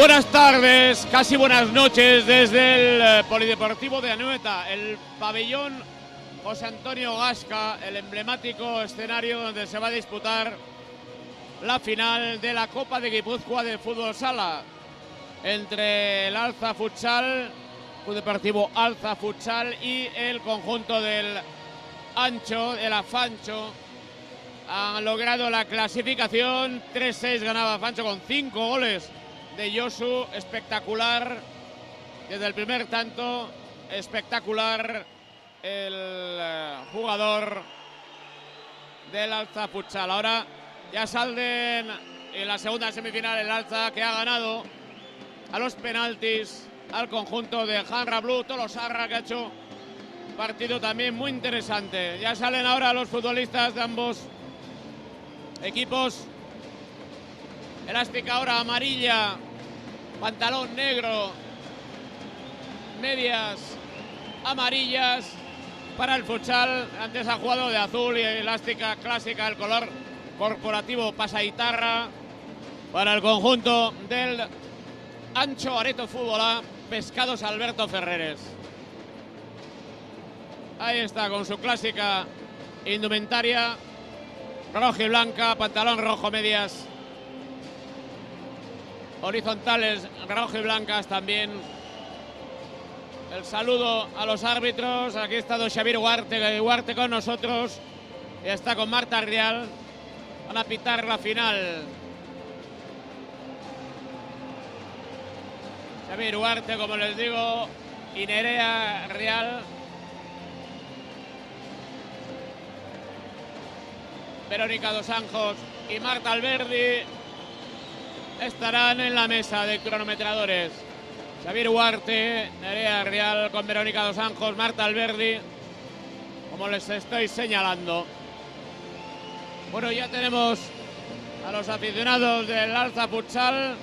Buenas tardes, casi buenas noches desde el Polideportivo de Anoeta, el pabellón José Antonio Gasca, el emblemático escenario donde se va a disputar la final de la Copa de Guipúzcoa de Fútbol Sala entre el Alza Futsal, Club Deportivo Alza Futsal, y el conjunto del Ancho, el Afancho. Han logrado la clasificación, 3-6 ganaba Afancho con 5 goles de Josu, espectacular desde el primer tanto, espectacular el jugador del Alza Futsal. Ahora ya salen en la segunda semifinal el Alza, que ha ganado a los penaltis al conjunto de Hanra Blue Tolosarra, que ha hecho partido también muy interesante. Ya salen ahora los futbolistas de ambos equipos. Elástica ahora amarilla, pantalón negro, medias amarillas para el futsal. Antes ha jugado de azul y elástica clásica, el color corporativo pasaitarra para el conjunto del Ancho Areto Fútbol, Pescados Alberto Ferreres. Ahí está con su clásica indumentaria roja y blanca, pantalón rojo, medias horizontales rojo y blancas también. El saludo a los árbitros. Aquí está don Xavier Huarte con nosotros. Y está con Marta Rial. Van a pitar la final. Xavier Huarte, como les digo, y Nerea Rial. Verónica Dos Anjos y Marta Alberdi estarán en la mesa de cronometradores. Xavier Huarte, Nerea Rial con Verónica Dos Anjos, Marta Alberdi, como les estoy señalando. Bueno, ya tenemos a los aficionados del Alza Futsal.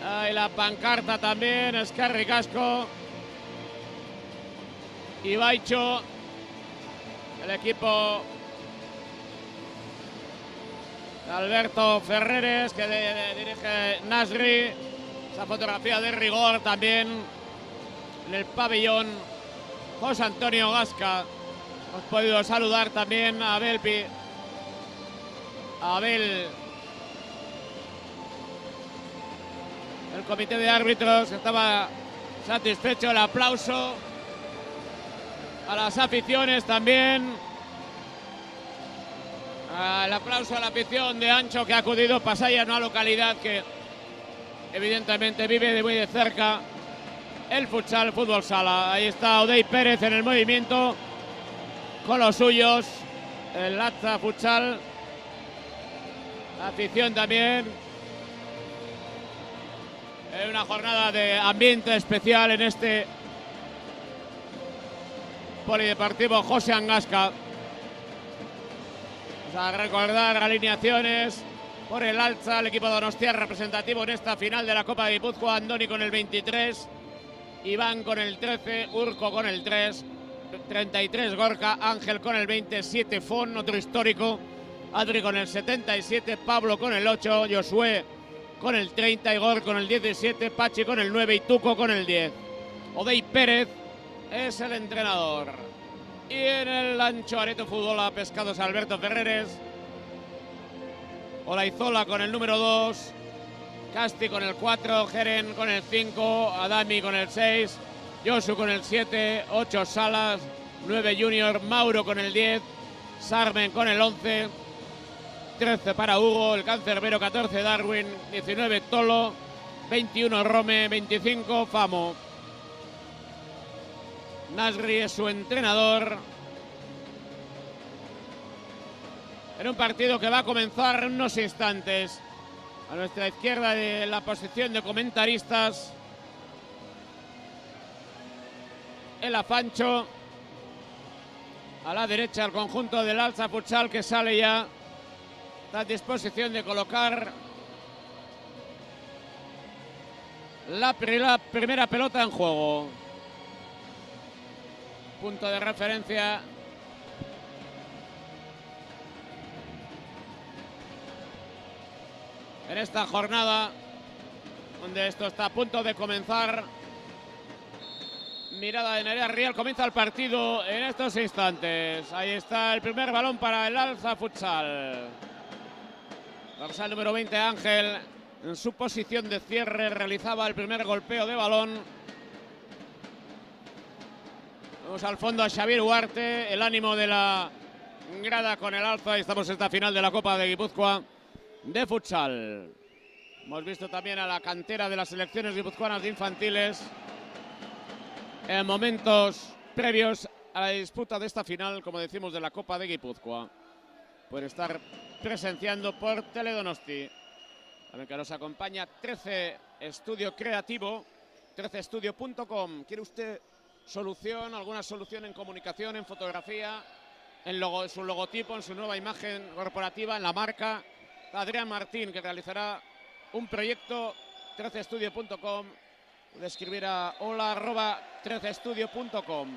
Ahí la pancarta también, Escarri Casco y Baicho, el equipo de Alberto Ferreres, que dirige Nasri. Esa fotografía de rigor también en el pabellón José Antonio Gasca. Hemos podido saludar también a Abel, el comité de árbitros, estaba satisfecho. El aplauso a las aficiones también. El aplauso a la afición de Ancho, que ha acudido. Pasaya, una localidad que evidentemente vive de muy de cerca el futsal, fútbol sala. Ahí está Odey Pérez en el movimiento con los suyos, el Alza Futsal. La afición también. En una jornada de ambiente especial en este Polideportivo José Angasca. Vamos a recordar alineaciones por el Alza, el equipo de Donostia representativo en esta final de la Copa de Guipúzcoa. Andoni con el 23, Iván con el 13, Urco con el 3, 33 Gorka, Ángel con el 27, Fon, otro histórico, Adri con el 77, Pablo con el 8, Josué con el 30, Igor con el 17, Pachi con el 9 y Tuco con el 10. Odey Pérez es el entrenador. Y en el Ancho Areto Fútbol a Pescados Alberto Ferreres, Olaizola con el número 2, Casti con el 4, Jeren con el 5, Adami con el 6, Josu con el 7, 8 Salas, 9 Junior, Mauro con el 10, Sarmen con el 11, 13 para Hugo, el cancerbero 14 Darwin, 19 Tolo, 21 Rome, 25 Famo. Nasri es su entrenador. En un partido que va a comenzar en unos instantes. A nuestra izquierda de la posición de comentaristas, el Afancho. A la derecha el conjunto del Alza Futsal, que sale ya. Está a disposición de colocar la primera pelota en juego. Punto de referencia en esta jornada, donde esto está a punto de comenzar. Mirada de Nerea Rial, comienza el partido en estos instantes. Ahí está el primer balón para el Alza Futsal. Dorsal número 20, Ángel, en su posición de cierre, realizaba el primer golpeo de balón. Vamos al fondo a Xavier Huarte, el ánimo de la grada con el Alza. Y estamos en esta final de la Copa de Guipúzcoa de futsal. Hemos visto también a la cantera de las selecciones guipuzcoanas de infantiles en momentos previos a la disputa de esta final, como decimos, de la Copa de Guipúzcoa, por estar presenciando por Teledonosti. También que nos acompaña 13 Estudio Creativo, 13estudio.com. ¿Quiere usted solución, alguna solución en comunicación, en fotografía, en su logotipo, en su nueva imagen corporativa, en la marca? Adrián Martín, que realizará un proyecto. 13estudio.com. Puede escribir a hola@13estudio.com.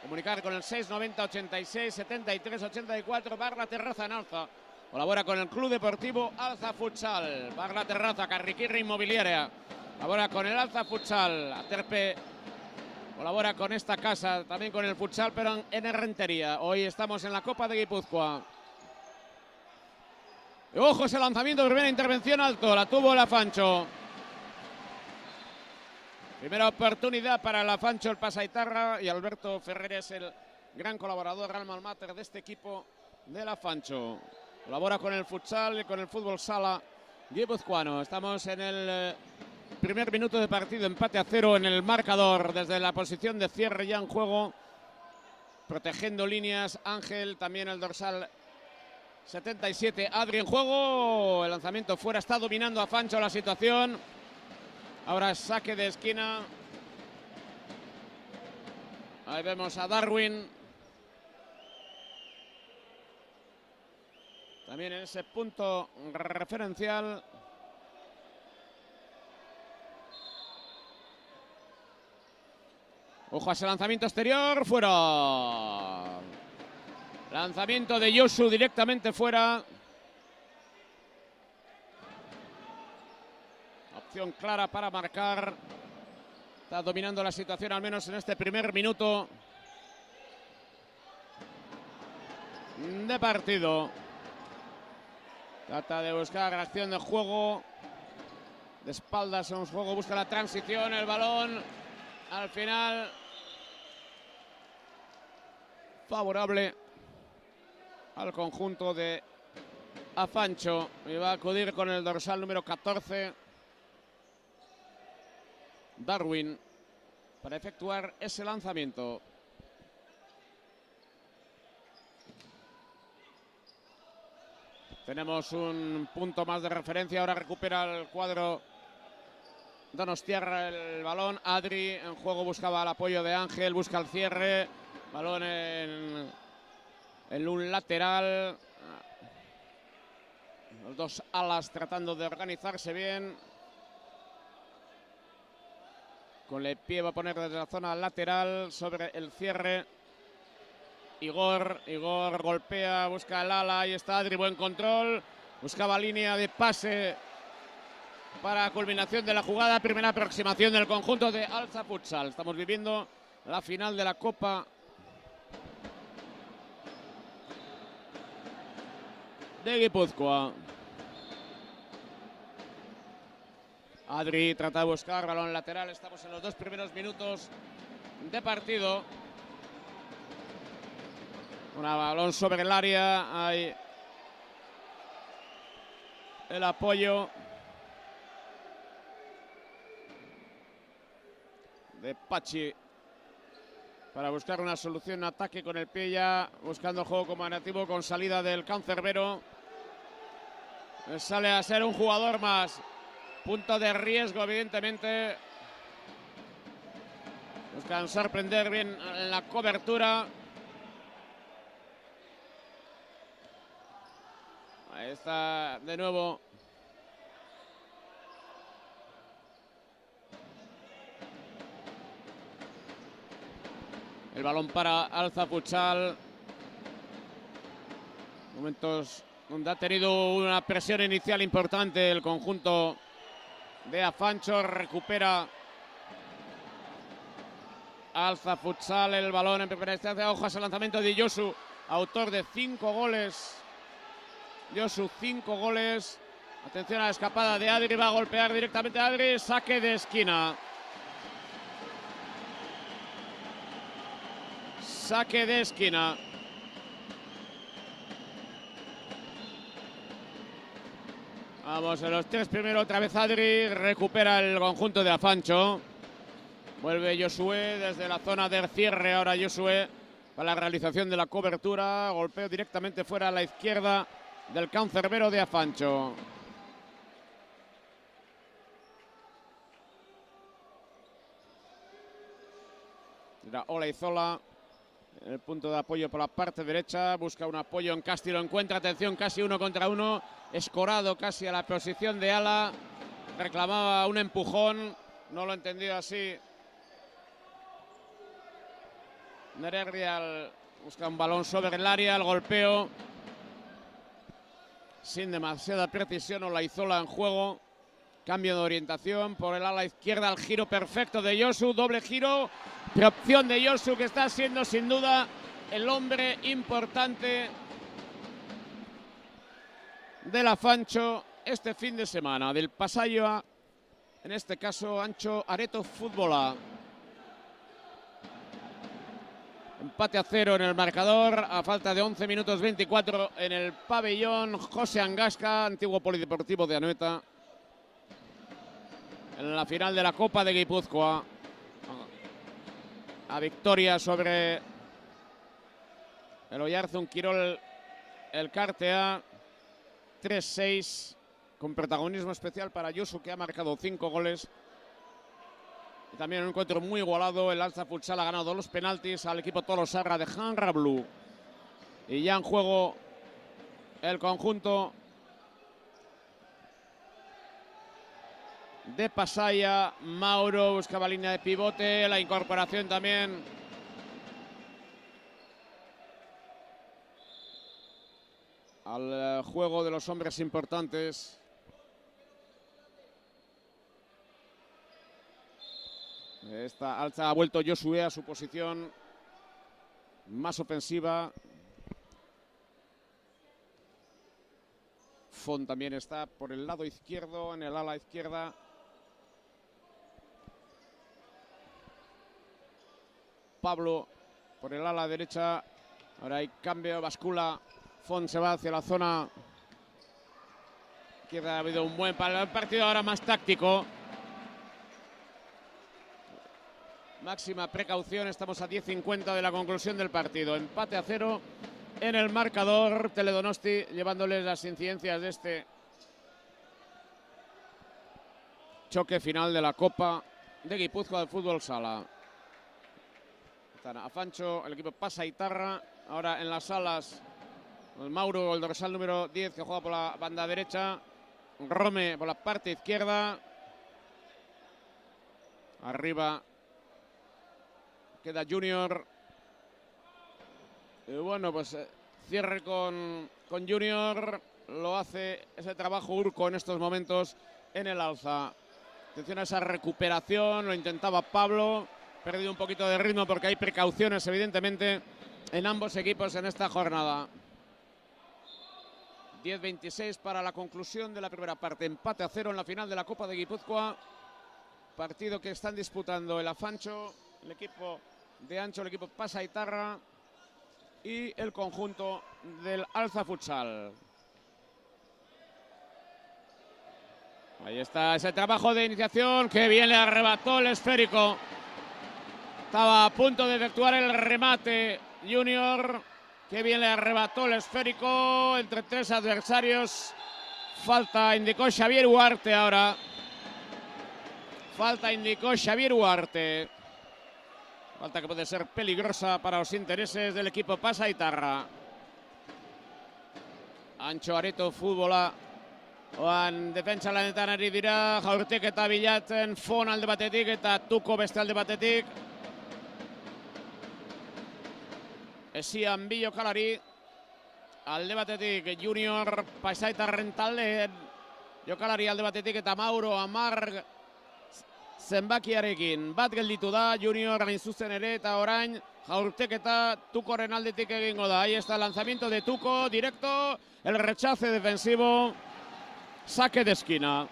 Comunicar con el 690 86 73 84. Bar La Terraza en Alza. Colabora con el Club Deportivo Alza Futsal. Bar La Terraza, Carriquirri Inmobiliaria. Colabora con el Alza Futsal. Aterpe colabora con esta casa, también con el futsal, pero en Errentería. Hoy estamos en la Copa de Guipúzcoa. Ojo, ese lanzamiento, primera intervención alto. La tuvo la Fancho. Primera oportunidad para la Fancho, el Pasaitarra, y Alberto Ferrer es el gran colaborador, alma mater de este equipo de la Fancho. Colabora con el futsal y con el fútbol sala guipuzcoano. Estamos en el primer minuto de partido, empate a 0 en el marcador desde la posición de cierre ya en juego. Protegiendo líneas, Ángel, también el dorsal 77, Adri en juego. El lanzamiento fuera, está dominando a Fancho la situación. Ahora saque de esquina. Ahí vemos a Darwin. También en ese punto referencial. Ojo a ese lanzamiento exterior, fuera. Lanzamiento de Yosu directamente fuera. Opción clara para marcar. Está dominando la situación, al menos en este primer minuto de partido. Trata de buscar acción de juego. De espaldas en un juego, busca la transición, el balón. Al final, favorable al conjunto de Afancho. Y va a acudir con el dorsal número 14, Darwin, para efectuar ese lanzamiento. Tenemos un punto más de referencia. Ahora recupera el cuadro donostiarra el balón. Adri en juego, buscaba el apoyo de Ángel, busca el cierre. Balón en un lateral. Los dos alas tratando de organizarse bien. Con el pie va a poner desde la zona lateral sobre el cierre. Igor golpea, busca el ala, ahí está Adri, buen control. Buscaba línea de pase para culminación de la jugada. Primera aproximación del conjunto de Alza Futsal. Estamos viviendo la final de la Copa de Guipúzcoa. Adri trata de buscar balón lateral. Estamos en los 2 primeros minutos de partido. Un balón sobre el área. Hay el apoyo de Pachi para buscar una solución, ataque con el pie, ya buscando el juego combinativo con salida del cancerbero. Sale a ser un jugador más. Punto de riesgo, evidentemente. Buscan sorprender bien en la cobertura. Ahí está de nuevo el balón para Alza Futsal. Momentos donde ha tenido una presión inicial importante el conjunto de Afancho. Recupera Alza Futsal el balón en primera instancia. Ojo a ese lanzamiento de Josu, autor de 5 goles. Josu, 5 goles. Atención a la escapada de Adri, va a golpear directamente a Adri. Saque de esquina. Saque de esquina. Vamos en los 3 primeros, otra vez Adri. Recupera el conjunto de Afancho. Vuelve Josué desde la zona del cierre. Ahora Josué para la realización de la cobertura. Golpeo directamente fuera a la izquierda del cancerbero de Afancho. Era Olaizola, el punto de apoyo por la parte derecha. Busca un apoyo en Casti, lo encuentra. Atención, casi 1 contra 1. Escorado casi a la posición de ala. Reclamaba un empujón. No lo he entendido así. Neregrial busca un balón sobre el área. El golpeo sin demasiada precisión. Olaizola en juego. Cambio de orientación por el ala izquierda. El giro perfecto de Josu. Doble giro. Opción de Josu, que está siendo sin duda el hombre importante del Afancho este fin de semana. Del Pasaia, en este caso Ancho Areto Fútbola. Empate a 0 en el marcador, a falta de 11 minutos 24 en el pabellón José Angasca, antiguo polideportivo de Anoeta, en la final de la Copa de Guipúzcoa. A victoria sobre el Oyarzun Quirol el Cartea 3-6, con protagonismo especial para Josu, que ha marcado 5 goles. Y también un encuentro muy igualado. El Alza Futsal ha ganado los penaltis al equipo Tolosarra de Hanra Blue. Y ya en juego el conjunto de Pasaia. Mauro buscaba línea de pivote, la incorporación también al juego de los hombres importantes. Esta alza ha vuelto Josué a su posición más ofensiva. Font también está por el lado izquierdo, en el ala izquierda. Pablo por el ala derecha. Ahora hay cambio, bascula. Font se va hacia la zona izquierda. Ha habido un buen partido ahora más táctico. Máxima precaución, estamos a 10:50 de la conclusión del partido. Empate a 0 en el marcador. Teledonosti llevándoles las incidencias de este choque final de la Copa de Guipúzcoa de Fútbol Sala. Están Afancho, el equipo Pasaitarra. Ahora en las salas el Mauro, el dorsal número 10, que juega por la banda derecha. Rome por la parte izquierda. Arriba queda Junior. Y bueno, pues cierre con Junior. Lo hace ese trabajo Urco en estos momentos en el alza. Atención a esa recuperación. Lo intentaba Pablo. Perdido un poquito de ritmo porque hay precauciones, evidentemente, en ambos equipos en esta jornada. 10:26 para la conclusión de la primera parte. Empate a 0 en la final de la Copa de Guipúzcoa. Partido que están disputando el Afancho, el equipo de Ancho, el equipo Pasaitarra y el conjunto del Alza Futsal. Ahí está ese trabajo de iniciación, que bien le arrebató el esférico. Estaba a punto de efectuar el remate Junior. Que bien le arrebató el esférico entre 3 adversarios. Falta indicó Xavier Huarte ahora. Falta indicó Xavier Huarte. Falta que puede ser peligrosa para los intereses del equipo Pasaitarra. Ancho Areto Fútbola. Oan defentsa lanetan ari dira. Jaurtek eta bilatzen. Fon alde batetik eta Tuko beste alde batetik. Esian bilokalari. alde batetik Junior Pasaitarren talde jokalari alde batetik eta Mauro Amar zenbakiarekin bat gelditu da. Junior hain zuzen ere eta orain jaurteketa Tukoren aldetik egingo da. Ahí está el lanzamiento de Tuko, directo, el rechace defensivo, saque de esquina.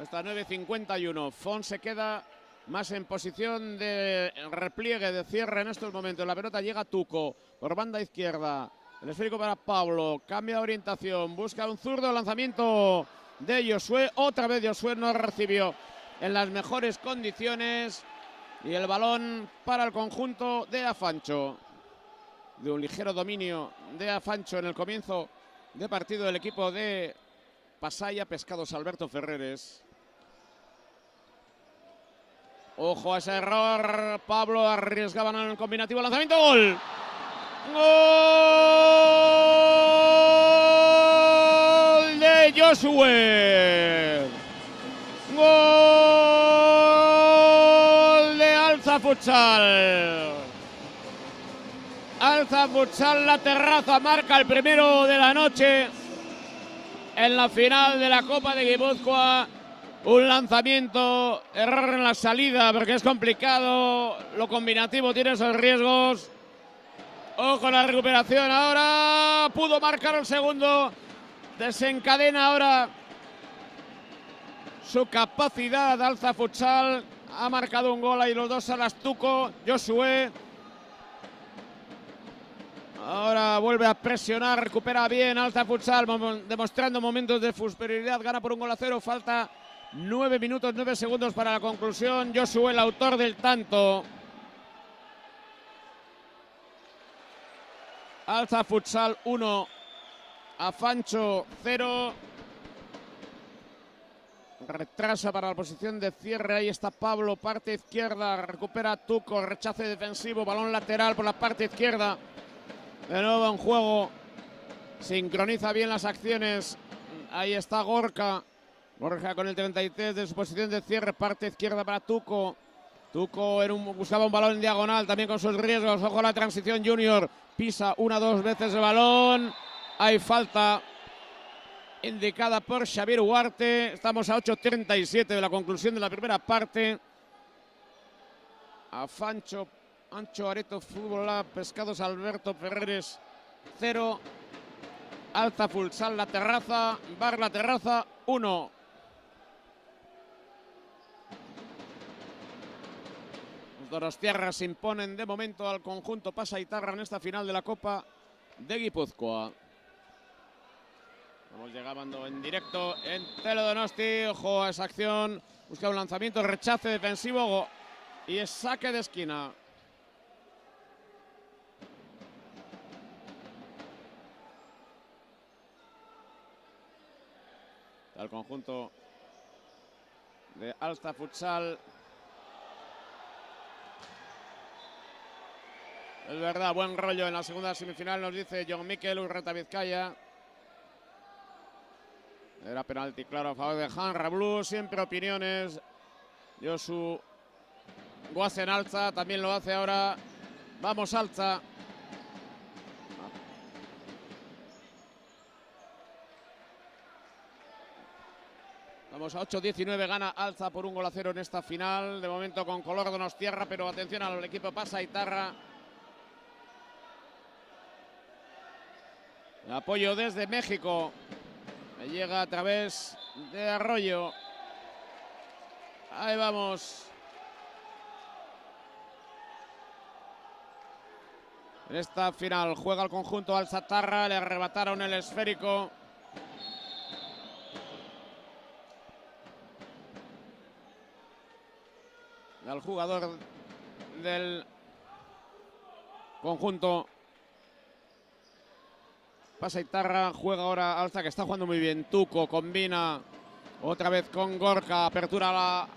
Hasta 9:51. Font se queda más en posición de repliegue, de cierre en estos momentos. La pelota llega a Tuco por banda izquierda. El esférico para Pablo. Cambia de orientación. Busca un zurdo. Lanzamiento de Josué. Otra vez Josué no recibió en las mejores condiciones. Y el balón para el conjunto de Afancho. De un ligero dominio de Afancho en el comienzo de partido del equipo de Pasaia Pescados Alberto Ferreres. Ojo a ese error. Pablo arriesgaba en el combinativo. Lanzamiento, gol. Gol de Josué. Gol de Alza Futsal. Alza Futsal La Terraza marca el primero de la noche en la final de la Copa de Guipúzcoa. Un lanzamiento, error en la salida porque es complicado, lo combinativo tiene esos riesgos. Ojo la recuperación ahora, pudo marcar el segundo, desencadena ahora su capacidad. Alza Futsal ha marcado un gol ahí los dos a las Tuco, Josué. Ahora vuelve a presionar, recupera bien Alza Futsal, demostrando momentos de superioridad, gana por 1-0, falta 9 minutos, 9 segundos para la conclusión. Josué, el autor del tanto. Alza Futsal 1, Afancho 0. Retrasa para la posición de cierre. Ahí está Pablo, parte izquierda. Recupera Tuco, rechace defensivo, balón lateral por la parte izquierda. De nuevo en juego. Sincroniza bien las acciones. Ahí está Gorka. Borja con el 33 de su posición de cierre, parte izquierda para Tuco. Tuco buscaba un balón en diagonal, también con sus riesgos. Ojo a la transición, Junior pisa 1-2 veces el balón. Hay falta indicada por Xavier Huarte. Estamos a 8:37 de la conclusión de la primera parte. Afancho, Ancho Areto Fútbol Lab, Pescados Alberto Ferreres 0. Alza Futsal La Terraza, Bar La Terraza 1. Donostiarras se imponen de momento al conjunto Pasaitarra en esta final de la Copa de Guipúzcoa. Vamos llegando en directo en Teledonosti. Ojo a esa acción. Busca un lanzamiento, rechace defensivo y es saque de esquina. Al conjunto de Alza Futsal. Es verdad, buen rollo en la segunda semifinal, nos dice John Miquel, Urreta Vizcaya. Era penalti claro a favor de Hanra Blue, siempre opiniones. Josu Guasen Alza, también lo hace ahora. Vamos Alza. Vamos a 8:19, gana Alza por 1-0 en esta final. De momento con color Donostiarra, pero atención al equipo Pasaitarra. El apoyo desde México. Me llega a través de Arroyo. Ahí vamos. En esta final juega el conjunto Alzatarra. Le arrebataron el esférico. Al jugador del conjunto Pasaitarra, juega ahora Alza, que está jugando muy bien. Tuco combina otra vez con Gorka, apertura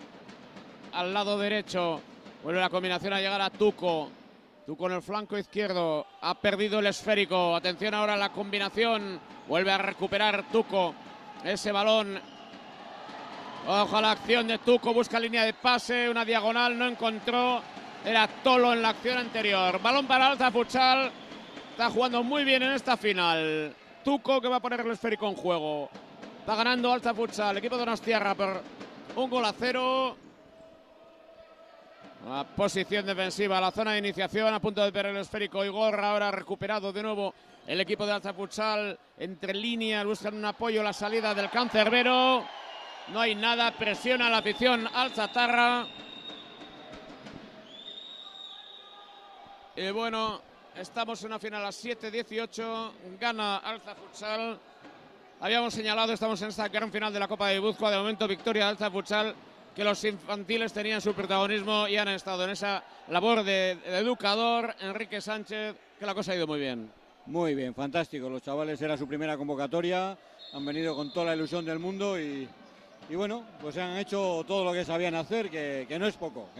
al lado derecho. Vuelve la combinación a llegar a Tuco. Tuco en el flanco izquierdo, ha perdido el esférico. Atención ahora a la combinación, vuelve a recuperar Tuco ese balón. Ojo a la acción de Tuco, busca línea de pase, una diagonal, no encontró. Era Tolo en la acción anterior. Balón para Alza Futsal. está jugando muy bien en esta final. Tuco, que va a poner el esférico en juego. Está ganando Alza Futsal, el equipo de Donostiarra, por 1-0. La posición defensiva, la zona de iniciación, a punto de perder el esférico. Igor ahora recuperado de nuevo el equipo de Alza Futsal. Entre líneas, buscan un apoyo, la salida del cancerbero. No hay nada, presiona la afición alzatarra. Y bueno, estamos en una final a 7-18. Gana Alza Futsal. Habíamos señalado, estamos en esta gran final de la Copa de Guipúzcoa. De momento, victoria de Alza Futsal, que los infantiles tenían su protagonismo y han estado en esa labor de educador. Enrique Sánchez, que la cosa ha ido muy bien. Muy bien, fantástico. Los chavales, era su primera convocatoria. Han venido con toda la ilusión del mundo y bueno, pues han hecho todo lo que sabían hacer, que no es poco,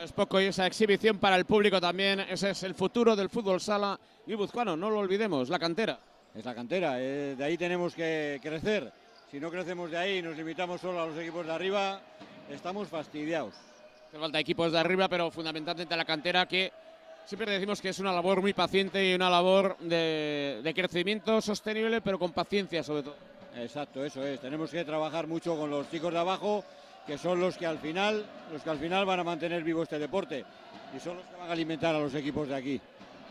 Es poco, y esa exhibición para el público también. Ese es el futuro del fútbol sala guipuzcoano, no lo olvidemos, la cantera. Es la cantera, de ahí tenemos que crecer. Si no crecemos de ahí y nos limitamos solo a los equipos de arriba, estamos fastidiados. Hace falta equipos de arriba, pero fundamentalmente la cantera, que siempre decimos que es una labor muy paciente y una labor de crecimiento sostenible, pero con paciencia sobre todo. Exacto, eso es. Tenemos que trabajar mucho con los chicos de abajo, que son los que al final van a mantener vivo este deporte y son los que van a alimentar a los equipos de aquí.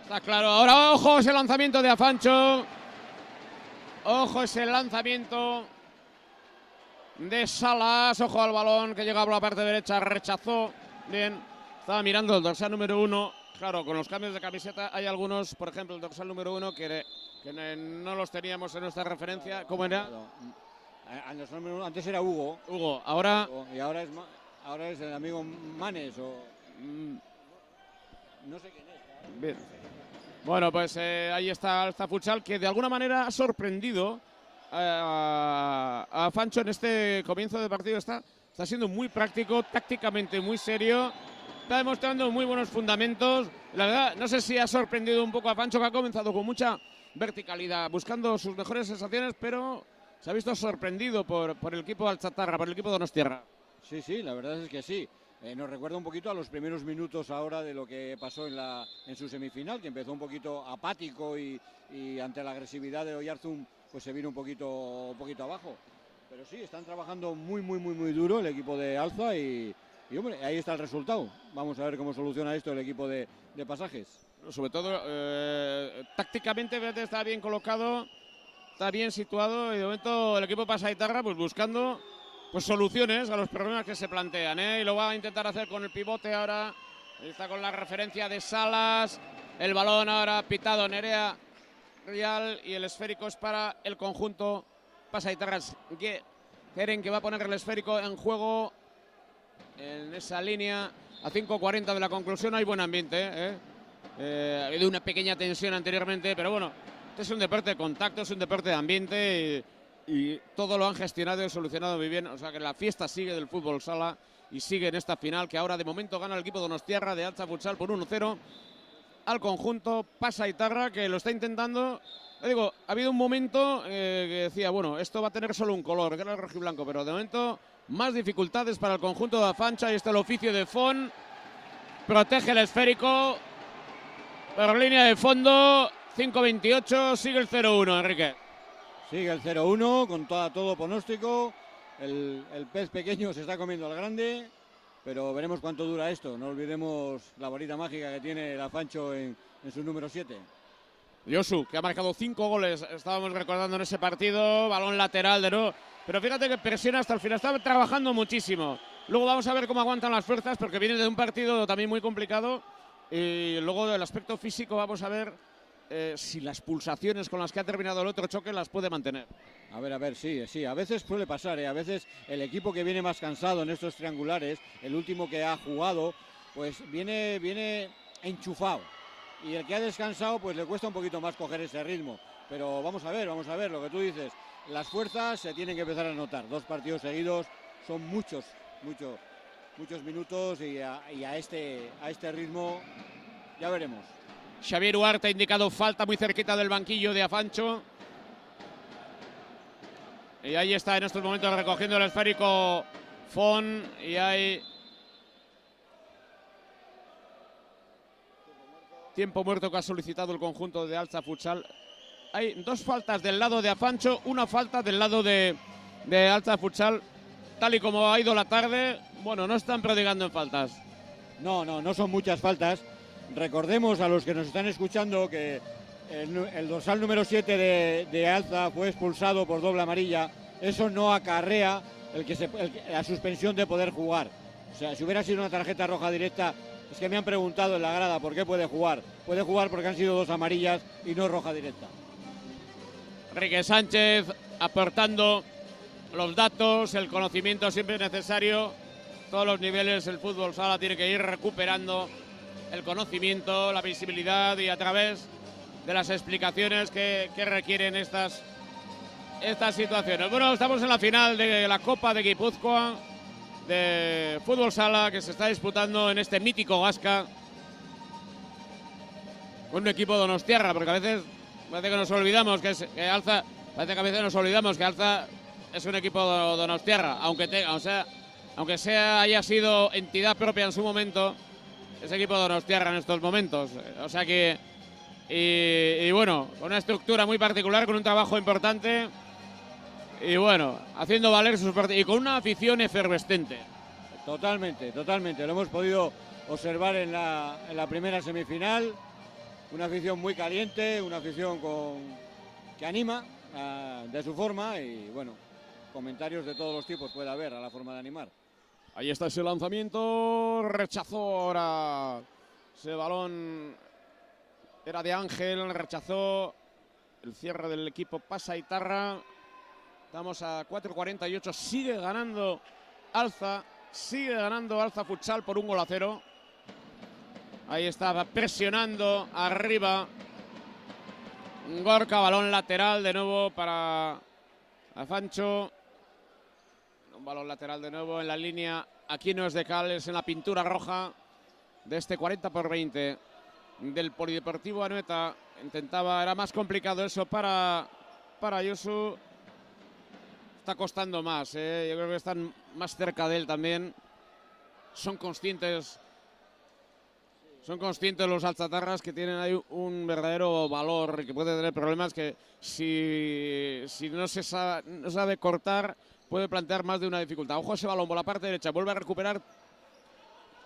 Está claro. Ahora, ojo, ese lanzamiento de Afancho. Ojo, ese lanzamiento de Salas. Ojo al balón que llegaba a la parte derecha, rechazó. Bien, estaba mirando el dorsal número 1. Claro, con los cambios de camiseta hay algunos, por ejemplo, el dorsal número 1 que no los teníamos en nuestra referencia. ¿Cómo era? Antes era Hugo. Hugo, ahora... Y ahora es el amigo Manes o... No sé quién es. Bien. Bueno, pues ahí está Alza Futsal, que de alguna manera ha sorprendido a Fancho en este comienzo de partido. Está siendo muy práctico, tácticamente muy serio. Está demostrando muy buenos fundamentos. La verdad, no sé si ha sorprendido un poco a Fancho, que ha comenzado con mucha verticalidad, buscando sus mejores sensaciones, pero se ha visto sorprendido por el equipo Alzatarra, por el equipo Donostiarra. Sí, la verdad es que sí. Nos recuerda un poquito a los primeros minutos ahora de lo que pasó en su semifinal, que empezó un poquito apático y ante la agresividad de Oyarzún pues se vino un poquito abajo. Pero sí, están trabajando muy duro el equipo de Alza y hombre, ahí está el resultado. Vamos a ver cómo soluciona esto el equipo de Pasajes. Sobre todo, tácticamente está bien colocado, está bien situado y de momento el equipo Pasaitarra pues buscando pues soluciones a los problemas que se plantean, y lo va a intentar hacer con el pivote ahora. Está con la referencia de Salas, el balón ahora pitado Nerea Rial y el esférico es para el conjunto Pasaitarras. Keren, que va a poner el esférico en juego en esa línea a 5:40 de la conclusión. Hay buen ambiente, ha habido una pequeña tensión anteriormente, pero bueno, este es un deporte de contacto, es un deporte de ambiente y todo lo han gestionado y solucionado muy bien. O sea que la fiesta sigue del fútbol sala y sigue en esta final, que ahora de momento gana el equipo Donostiarra de Alza Futsal por 1-0 al conjunto Pasaitarra, que lo está intentando. Digo, ha habido un momento que decía, bueno, esto va a tener solo un color, que era el rojiblanco, pero de momento más dificultades para el conjunto de Afancha. Ahí está el oficio de Fon, protege el esférico por línea de fondo. 5:28, sigue el 0-1, Enrique. Sigue el 0-1 con todo pronóstico. El pez pequeño se está comiendo al grande, pero veremos cuánto dura esto. No olvidemos la varita mágica que tiene el Afancho en su número 7. Josu, que ha marcado 5 goles, estábamos recordando en ese partido, balón lateral de nuevo. Pero fíjate que presiona hasta el final, está trabajando muchísimo. Luego vamos a ver cómo aguantan las fuerzas, porque viene de un partido también muy complicado. Y luego del aspecto físico vamos a ver si las pulsaciones con las que ha terminado el otro choque las puede mantener. A ver, sí, a veces suele pasar, a veces el equipo que viene más cansado en estos triangulares, el último que ha jugado, pues viene enchufado. Y el que ha descansado, pues le cuesta un poquito más coger ese ritmo. Pero vamos a ver lo que tú dices. Las fuerzas se tienen que empezar a notar. 2 partidos seguidos son muchos minutos y a este ritmo ya veremos. Xavier Huarte ha indicado falta muy cerquita del banquillo de Afancho. Y ahí está en estos momentos recogiendo el esférico Fon. Y hay tiempo muerto que ha solicitado el conjunto de Alza Futsal. Hay 2 faltas del lado de Afancho, 1 falta del lado de Alza Futsal. Tal y como ha ido la tarde, bueno, no están prodigando en faltas. No son muchas faltas. Recordemos a los que nos están escuchando que el dorsal número 7 de Alza fue expulsado por doble amarilla. Eso no acarrea la suspensión de poder jugar. O sea, si hubiera sido una tarjeta roja directa, es que me han preguntado en la grada por qué puede jugar. Puede jugar porque han sido 2 amarillas y no roja directa. Enrique Sánchez aportando los datos, el conocimiento siempre necesario. Todos los niveles el fútbol sala tiene que ir recuperando el conocimiento, la visibilidad y a través de las explicaciones que requieren estas situaciones. Bueno, estamos en la final de la Copa de Guipúzcoa de fútbol sala que se está disputando en este mítico Gasca con un equipo donostiarra, porque a veces parece que nos olvidamos que Alza es un equipo donostiarra, aunque haya sido entidad propia en su momento, es equipo donostiarra en estos momentos. O sea que y bueno, con una estructura muy particular, con un trabajo importante. Y bueno, haciendo valer sus partidos y con una afición efervescente. Totalmente. Lo hemos podido observar en la primera semifinal. Una afición muy caliente, una afición que anima de su forma y bueno, comentarios de todos los tipos puede haber a la forma de animar. Ahí está ese lanzamiento, rechazó ahora ese balón, era de Ángel, rechazó el cierre del equipo Pasaitarra. Estamos a 4:48, sigue ganando Alza Futsal por 1-0. Ahí estaba presionando arriba Gorka, balón lateral de nuevo para Afancho. Un balón lateral de nuevo en la línea, aquí no es de cal, es en la pintura roja de este 40-20 del Polideportivo Anoeta. Era más complicado eso para Yosu. Está costando más, yo creo que están más cerca de él también. Son conscientes los alzatarras que tienen ahí un verdadero valor y que puede tener problemas que si no sabe cortar puede plantear más de una dificultad. Ojo a ese balón por la parte derecha, vuelve a recuperar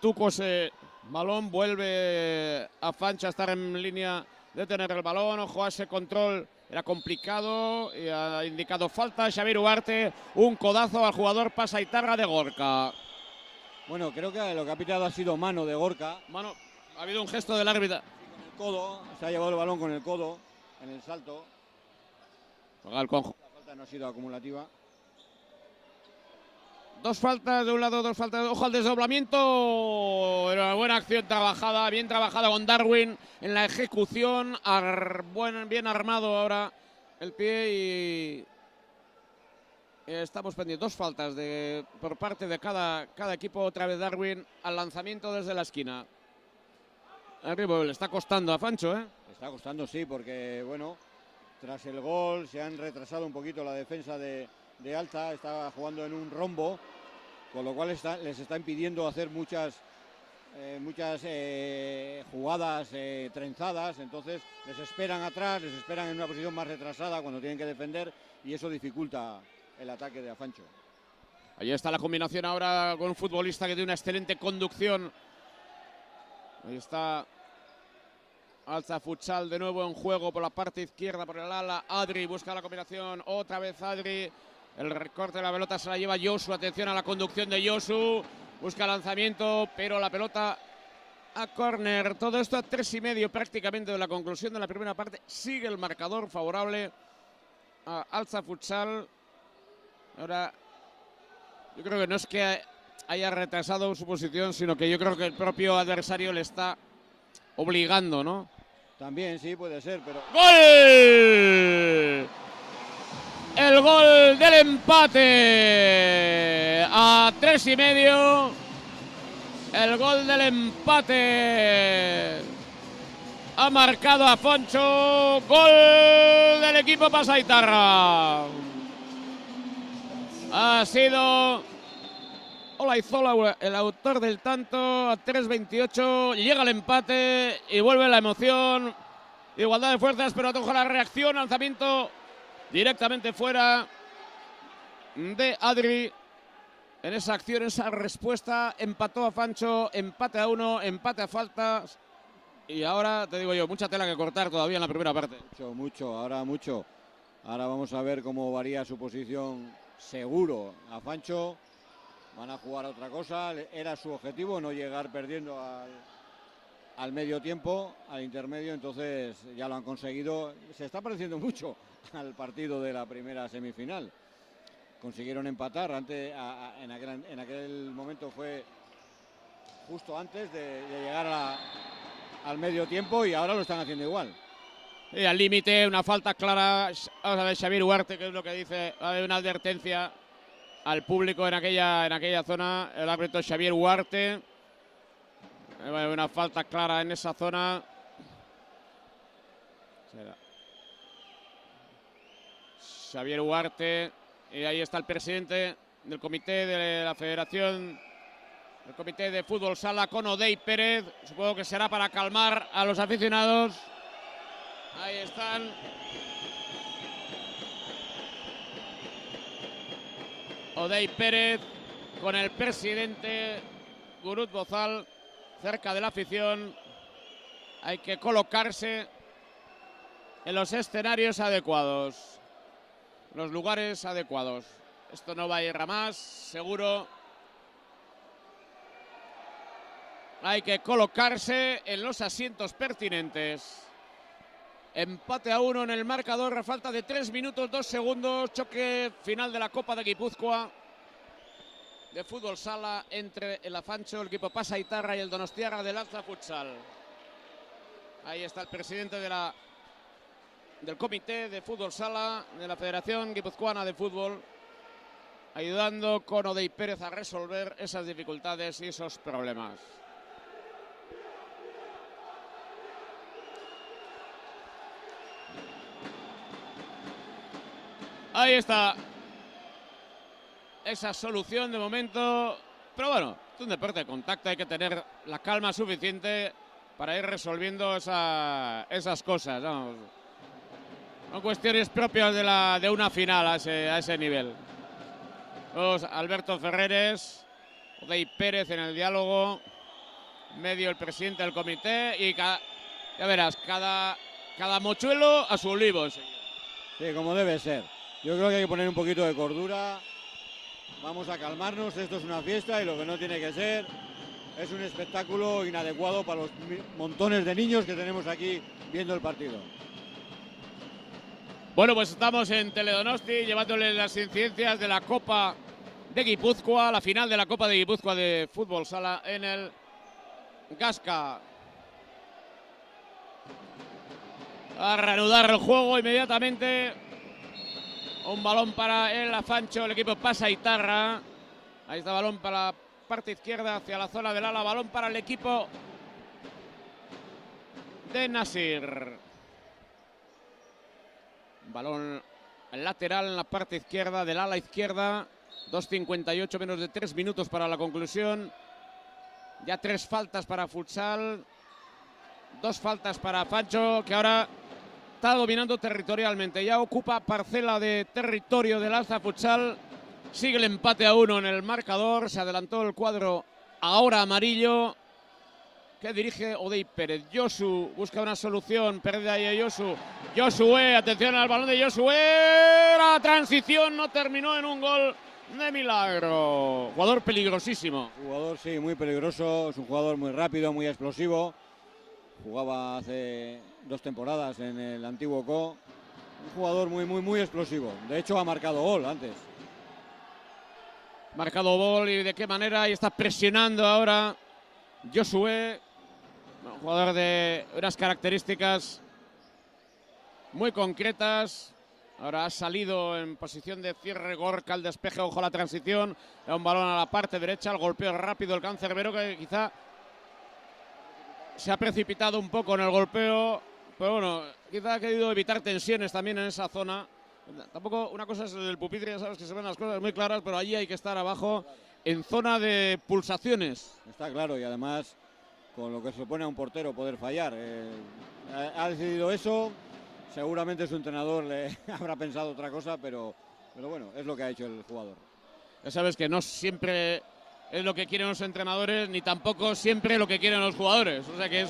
Tuco ese balón, vuelve a Fancha a estar en línea de tener el balón. Ojo a ese control, era complicado y ha indicado falta Xavier Ugarte, un codazo al jugador Pasaitarra de Gorka. Bueno, creo que lo que ha pitado ha sido mano de Gorka. Mano, ha habido un gesto del árbitro. Con el codo, se ha llevado el balón con el codo en el salto. La falta no ha sido acumulativa. 2 faltas de un lado, 2 faltas. Ojo al desdoblamiento. Era una buena acción trabajada, bien trabajada con Darwin en la ejecución. Bien armado ahora el pie y estamos pendientes. 2 faltas por parte de cada equipo. Otra vez Darwin al lanzamiento desde la esquina. Arriba le está costando a Fancho, ¿eh? Le está costando, sí, porque bueno, tras el gol se han retrasado un poquito la defensa de Alza. Está jugando en un rombo, con lo cual les está impidiendo hacer muchas jugadas trenzadas. Entonces les esperan atrás, les esperan en una posición más retrasada cuando tienen que defender y eso dificulta el ataque de Afancho. Ahí está la combinación ahora con un futbolista que tiene una excelente conducción. Ahí está Alza Futsal de nuevo en juego por la parte izquierda, por el ala. Adri busca la combinación, otra vez Adri. El recorte de la pelota se la lleva Yosu. Atención a la conducción de Yosu. Busca lanzamiento, pero la pelota a córner. Todo esto a 3:30 prácticamente de la conclusión de la primera parte. Sigue el marcador favorable a Alza Futsal. Ahora, yo creo que no es que haya retrasado su posición, sino que yo creo que el propio adversario le está obligando, ¿no? También, sí, puede ser, pero... ¡Gol! El gol del empate a 3:30. El gol del empate ha marcado Afancho. Gol del equipo Pasaitarra. Ha sido Olaizola, el autor del tanto, a 3:28, llega el empate y vuelve la emoción. Igualdad de fuerzas, pero atoja la reacción, lanzamiento directamente fuera de Adri. En esa acción, esa respuesta, empató a Fancho, empate a 1, empate a faltas. Y ahora, te digo yo, mucha tela que cortar todavía en la primera parte. Mucho, ahora mucho. Ahora vamos a ver cómo varía su posición seguro a Fancho. Van a jugar a otra cosa. Era su objetivo no llegar perdiendo al medio tiempo, al intermedio. Entonces ya lo han conseguido. Se está pareciendo mucho al partido de la primera semifinal. Consiguieron empatar. En aquel momento fue justo antes de llegar al medio tiempo y ahora lo están haciendo igual. Y al límite, una falta clara. Vamos a ver Xavier Huarte, que es lo que dice. Va a haber una advertencia al público en aquella zona. El árbitro Xavier Huarte. Va a haber una falta clara en esa zona. Xavier Huarte. Y ahí está el presidente del comité de la Federación, el comité de fútbol sala, con Odey Pérez. Supongo que será para calmar a los aficionados. Ahí están. Odey Pérez con el presidente Gurut Bozal cerca de la afición. Hay que colocarse en los escenarios adecuados, los lugares adecuados. Esto no va a ir a más, seguro. Hay que colocarse en los asientos pertinentes. Empate a 1 en el marcador, a falta de 3 minutos, 2 segundos. Choque final de la Copa de Guipúzcoa de fútbol sala entre el Afancho, el equipo Pasaitarra, y el Donostiarra del Alza Futsal. Ahí está el presidente del comité de fútbol sala de la Federación Guipuzcoana de Fútbol, ayudando con Odey Pérez a resolver esas dificultades y esos problemas. Ahí está esa solución de momento, pero bueno, es un deporte de contacto, hay que tener la calma suficiente para ir resolviendo esas cosas, vamos. Son cuestiones propias de una final a ese nivel. Alberto Ferreres, Odey Pérez en el diálogo, medio el presidente del comité, y ya verás, cada mochuelo a su olivo. Sí, como debe ser. Yo creo que hay que poner un poquito de cordura. Vamos a calmarnos, esto es una fiesta y lo que no tiene que ser es un espectáculo inadecuado para los montones de niños que tenemos aquí viendo el partido. Bueno, pues estamos en Teledonosti llevándoles las incidencias de la Copa de Guipúzcoa, la final de la Copa de Guipúzcoa de fútbol sala en el Gasca. A reanudar el juego inmediatamente. Un balón para el Afancho, el equipo Pasaitarra. Ahí está balón para la parte izquierda hacia la zona del ala. Balón para el equipo de Nasir. Balón lateral en la parte izquierda del ala izquierda. 2:58, menos de 3 minutos para la conclusión. Ya 3 faltas para Futsal. 2 faltas para Afancho, que ahora está dominando territorialmente. Ya ocupa parcela de territorio del Alza Futsal. Sigue el empate a 1 en el marcador. Se adelantó el cuadro ahora amarillo, que dirige Odey Pérez. Josu busca una solución. Pérdida ahí a Josu. Josué, atención al balón de Josué. La transición no terminó en un gol de milagro. Jugador peligrosísimo. Jugador, sí, muy peligroso. Es un jugador muy rápido, muy explosivo. Jugaba hace 2 temporadas en el antiguo CO. Un jugador muy explosivo. De hecho, ha marcado gol antes. Marcado gol, y de qué manera. Y está presionando ahora Josué. Un jugador de unas características muy concretas. Ahora ha salido en posición de cierre Gorka al despeje. Ojo a la transición. Da un balón a la parte derecha. El golpeo rápido el Cancerbero, que quizá se ha precipitado un poco en el golpeo, pero bueno, quizá ha querido evitar tensiones también en esa zona. Tampoco, una cosa es el pupitre, ya sabes que se ven las cosas muy claras, pero allí hay que estar abajo en zona de pulsaciones. Está claro, y además con lo que se supone a un portero poder fallar. Ha decidido eso, seguramente su entrenador le habrá pensado otra cosa, pero bueno, es lo que ha hecho el jugador. Ya sabes que no siempre es lo que quieren los entrenadores, ni tampoco siempre lo que quieren los jugadores. O sea que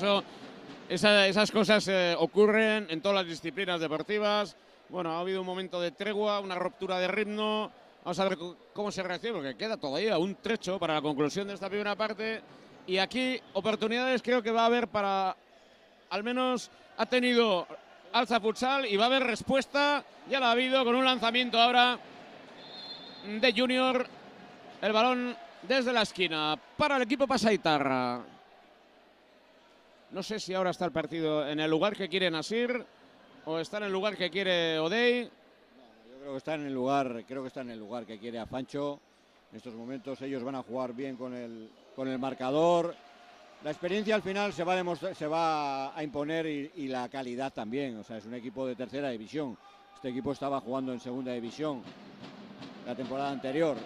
esas cosas ocurren en todas las disciplinas deportivas. Bueno, ha habido un momento de tregua, una ruptura de ritmo. Vamos a ver cómo se reacciona, porque queda todavía un trecho para la conclusión de esta primera parte. Y aquí oportunidades creo que va a haber para, al menos ha tenido Alza Futsal y va a haber respuesta. Ya la ha habido con un lanzamiento ahora de Junior. El balón desde la esquina para el equipo Pasaitarra. No sé si ahora está el partido en el lugar que quiere Nasir o está en el lugar que quiere O'Day. Yo creo que está en el lugar, que quiere Afancho. En estos momentos ellos van a jugar bien con el marcador. La experiencia al final se va a imponer y la calidad también. O sea, es un equipo de tercera división. Este equipo estaba jugando en segunda división la temporada anterior.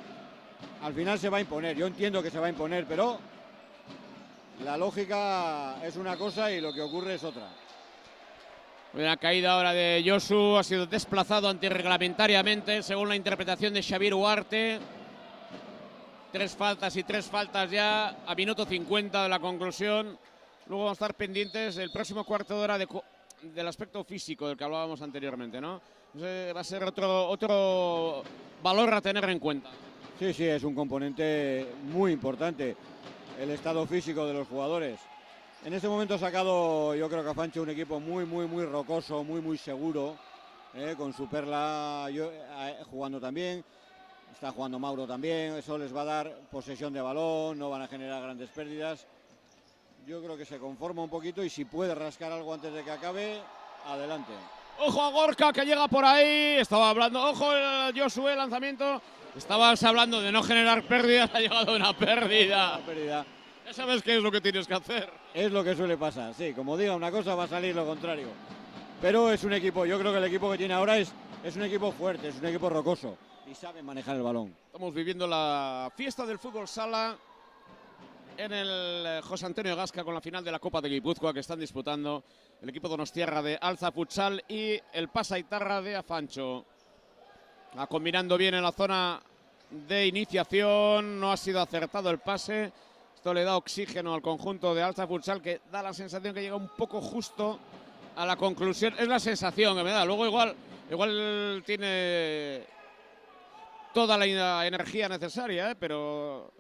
Al final se va a imponer. Yo entiendo que se va a imponer, pero la lógica es una cosa y lo que ocurre es otra. La caída ahora de Josu ha sido desplazado antirreglamentariamente, según la interpretación de Xavier Huarte. 3 faltas y 3 faltas ya a minuto 50 de la conclusión. Luego vamos a estar pendientes del próximo cuarto de hora del aspecto físico del que hablábamos anteriormente, ¿no? Va a ser otro valor a tener en cuenta. Sí, es un componente muy importante, el estado físico de los jugadores. En este momento ha sacado, yo creo que Afancho, un equipo muy rocoso, muy seguro, con su Perla jugando también. Está jugando Mauro también, eso les va a dar posesión de balón, no van a generar grandes pérdidas. Yo creo que se conforma un poquito y si puede rascar algo antes de que acabe, adelante. Ojo a Gorka que llega por ahí, estaba hablando, ojo Josué, lanzamiento. Estabas hablando de no generar pérdidas, ha llegado una pérdida. Ya sabes qué es lo que tienes que hacer. Es lo que suele pasar, sí, como diga una cosa va a salir lo contrario. Pero es un equipo, yo creo que el equipo que tiene ahora es un equipo fuerte, es un equipo rocoso. Y saben manejar el balón. Estamos viviendo la fiesta del fútbol sala en el José Antonio Gasca con la final de la Copa de Guipúzcoa que están disputando el equipo donostiarra de Alza Futsal y el Pasaitarra de Afancho. Va combinando bien en la zona de iniciación, no ha sido acertado el pase. Esto le da oxígeno al conjunto de Alza Futsal que da la sensación que llega un poco justo a la conclusión. Es la sensación que me da. Luego igual tiene toda la energía necesaria, pero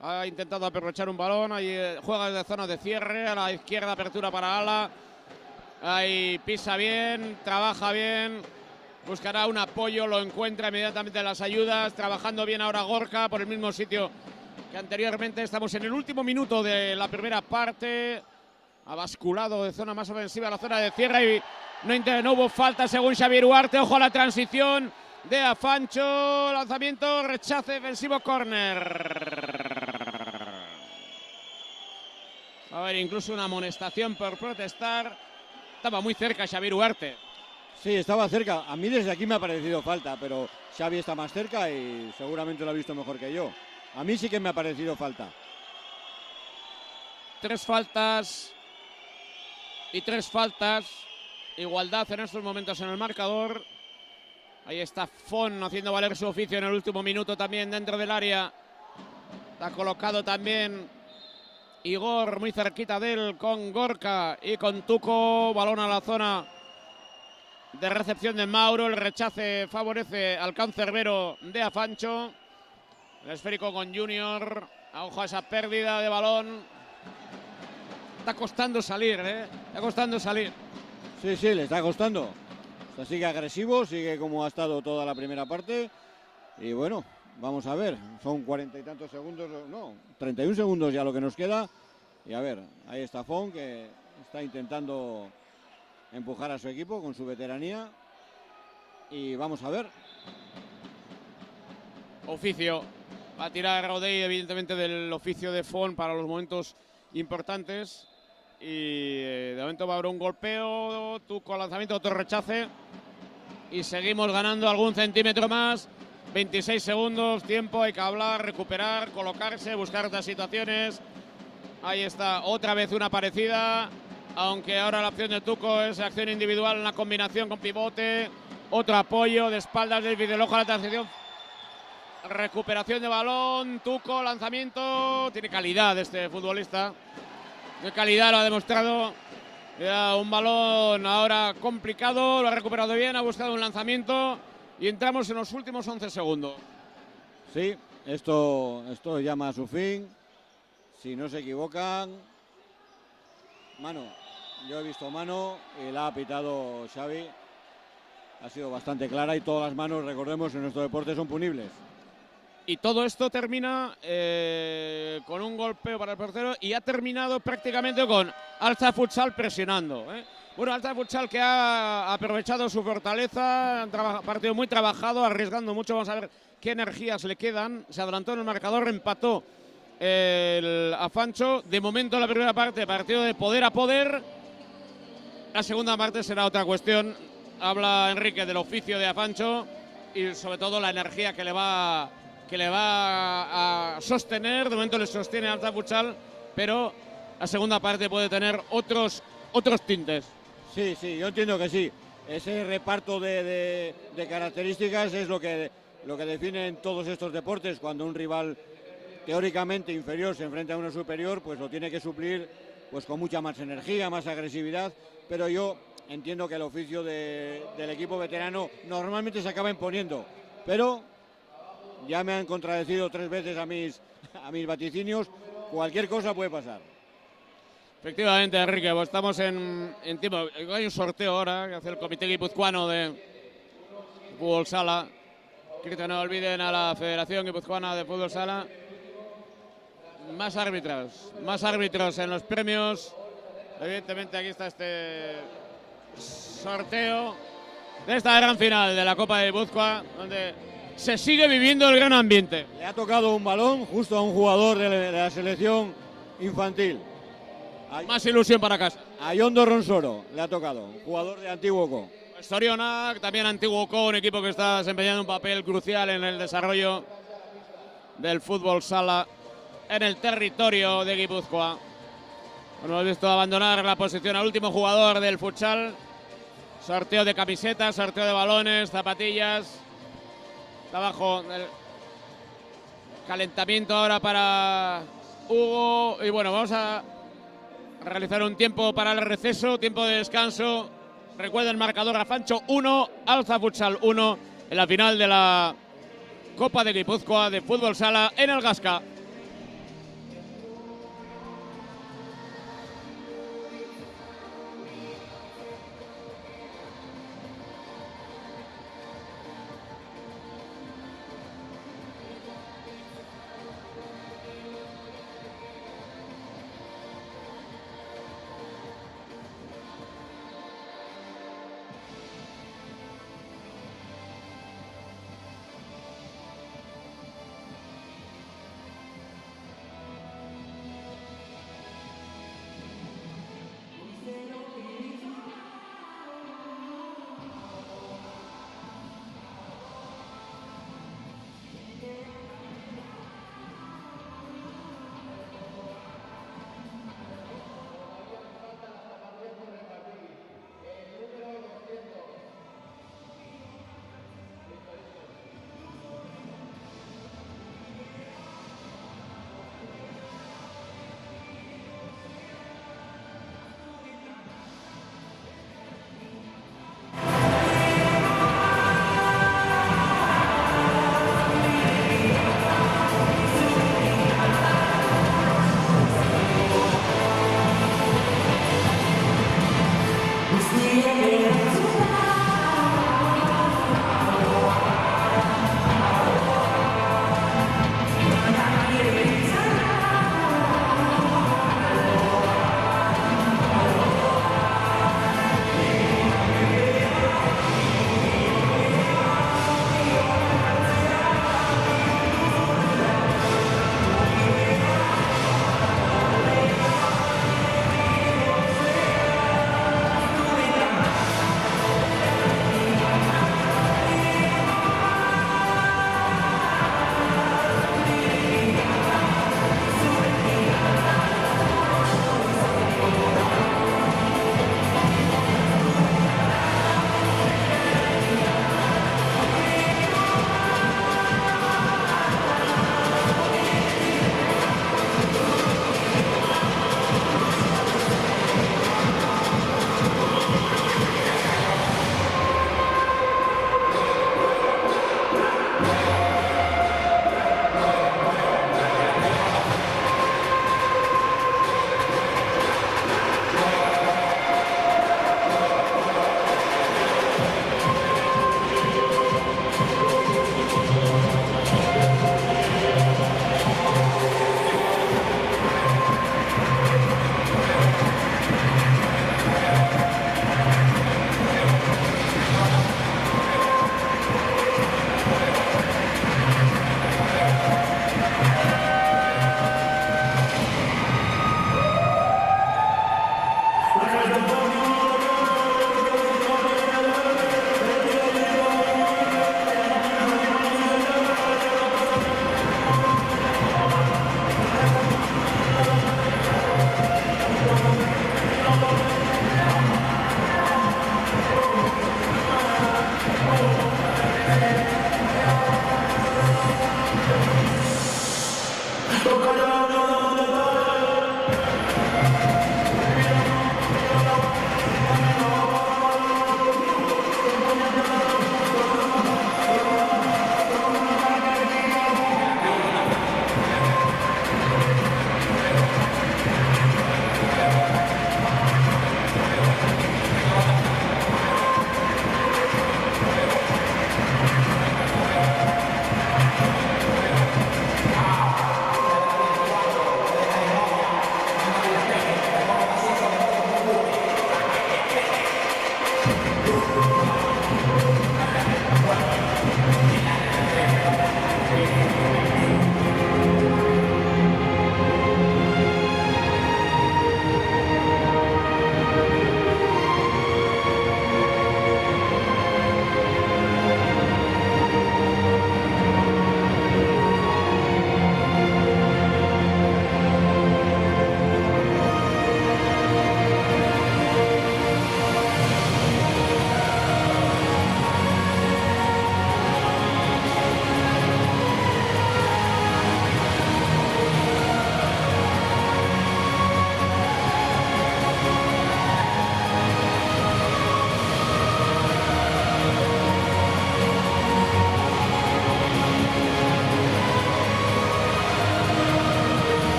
ha intentado aprovechar un balón, ahí juega desde zona de cierre, a la izquierda apertura para Ala, ahí pisa bien, trabaja bien, buscará un apoyo, lo encuentra inmediatamente en las ayudas, trabajando bien ahora Gorka por el mismo sitio que anteriormente. Estamos en el último minuto de la primera parte, ha basculado de zona más ofensiva a la zona de cierre y no hubo falta según Xavier Huarte. Ojo a la transición de Afancho, lanzamiento, rechace defensivo, córner. A ver, incluso una amonestación por protestar. Estaba muy cerca Xavier Huarte. Sí, estaba cerca. A mí desde aquí me ha parecido falta, pero Xavi está más cerca y seguramente lo ha visto mejor que yo. A mí sí que me ha parecido falta. 3 faltas y 3 faltas. Igualdad en estos momentos en el marcador. Ahí está Fon haciendo valer su oficio en el último minuto también dentro del área. Está colocado también Igor muy cerquita de él con Gorka y con Tuco. Balón a la zona de recepción de Mauro. El rechace favorece al cancerbero de Afancho. El esférico con Junior. Ojo a esa pérdida de balón. Está costando salir, Está costando salir. Sí, le está costando. O sea, sigue agresivo, sigue como ha estado toda la primera parte. Y bueno, vamos a ver. Son 40 y tantos segundos, no, 31 segundos ya lo que nos queda. Y a ver, ahí está Fon, que está intentando empujar a su equipo con su veteranía. Y vamos a ver. Oficio. Va a tirar Rodey, evidentemente, del oficio de Fon para los momentos importantes. Y de momento va a haber un golpeo, Tuco lanzamiento, otro rechace. Y seguimos ganando algún centímetro más 26 segundos, tiempo, hay que hablar, recuperar, colocarse, buscar otras situaciones. Ahí está, otra vez una parecida, aunque ahora la opción de Tuco es acción individual en la combinación con pivote. Otro apoyo de espaldas del Videloja a la transición. Recuperación de balón, Tuco, lanzamiento. Tiene calidad este futbolista. De calidad, lo ha demostrado. Ya un balón ahora complicado, lo ha recuperado bien, ha buscado un lanzamiento. Y entramos en los últimos 11 segundos. Sí, esto llama a su fin. Si no se equivocan. Mano. Yo he visto mano y la ha pitado Xavi. Ha sido bastante clara y todas las manos, recordemos, en nuestro deporte son punibles. Y todo esto termina con un golpeo para el portero y ha terminado prácticamente con Alza Futsal presionando. Bueno, Alza Futsal que ha aprovechado su fortaleza, un partido muy trabajado, arriesgando mucho. Vamos a ver qué energías le quedan. Se adelantó en el marcador, empató a Fancho. De momento la primera parte, partido de poder a poder. La segunda parte será otra cuestión. Habla Enrique del oficio de Afancho y sobre todo la energía que le va a sostener. De momento le sostiene Alza Futsal, pero la segunda parte puede tener otros tintes. Sí, yo entiendo que sí. Ese reparto de características es lo que define en todos estos deportes. Cuando un rival teóricamente inferior se enfrenta a uno superior, pues lo tiene que suplir pues con mucha más energía, más agresividad. Pero yo entiendo que el oficio del equipo veterano normalmente se acaba imponiendo. Pero ya me han contradecido 3 veces a mis vaticinios. Cualquier cosa puede pasar. Efectivamente, Enrique, pues estamos en tiempo. Hay un sorteo ahora que hace el Comité Guipuzcoano de Fútbol Sala. Que no olviden a la Federación Guipuzcoana de Fútbol Sala. Más árbitros en los premios. Evidentemente aquí está este sorteo de esta gran final de la Copa de Guipúzcoa, donde se sigue viviendo el gran ambiente. Le ha tocado un balón justo a un jugador de la selección infantil. Más ilusión para casa. A Yondo Ronsoro le ha tocado, jugador de Antiguoco. Soriona, también Antiguoco, un equipo que está desempeñando un papel crucial en el desarrollo del fútbol sala en el territorio de Guipúzcoa. Hemos visto abandonar la posición al último jugador del futsal. Sorteo de camisetas, sorteo de balones, zapatillas. Trabajo del calentamiento ahora para Hugo. Y bueno, vamos a realizar un tiempo para el receso, tiempo de descanso. Recuerda el marcador: Afancho 1, Alza Futsal 1 en la final de la Copa de Guipúzcoa de fútbol sala en el Gasca.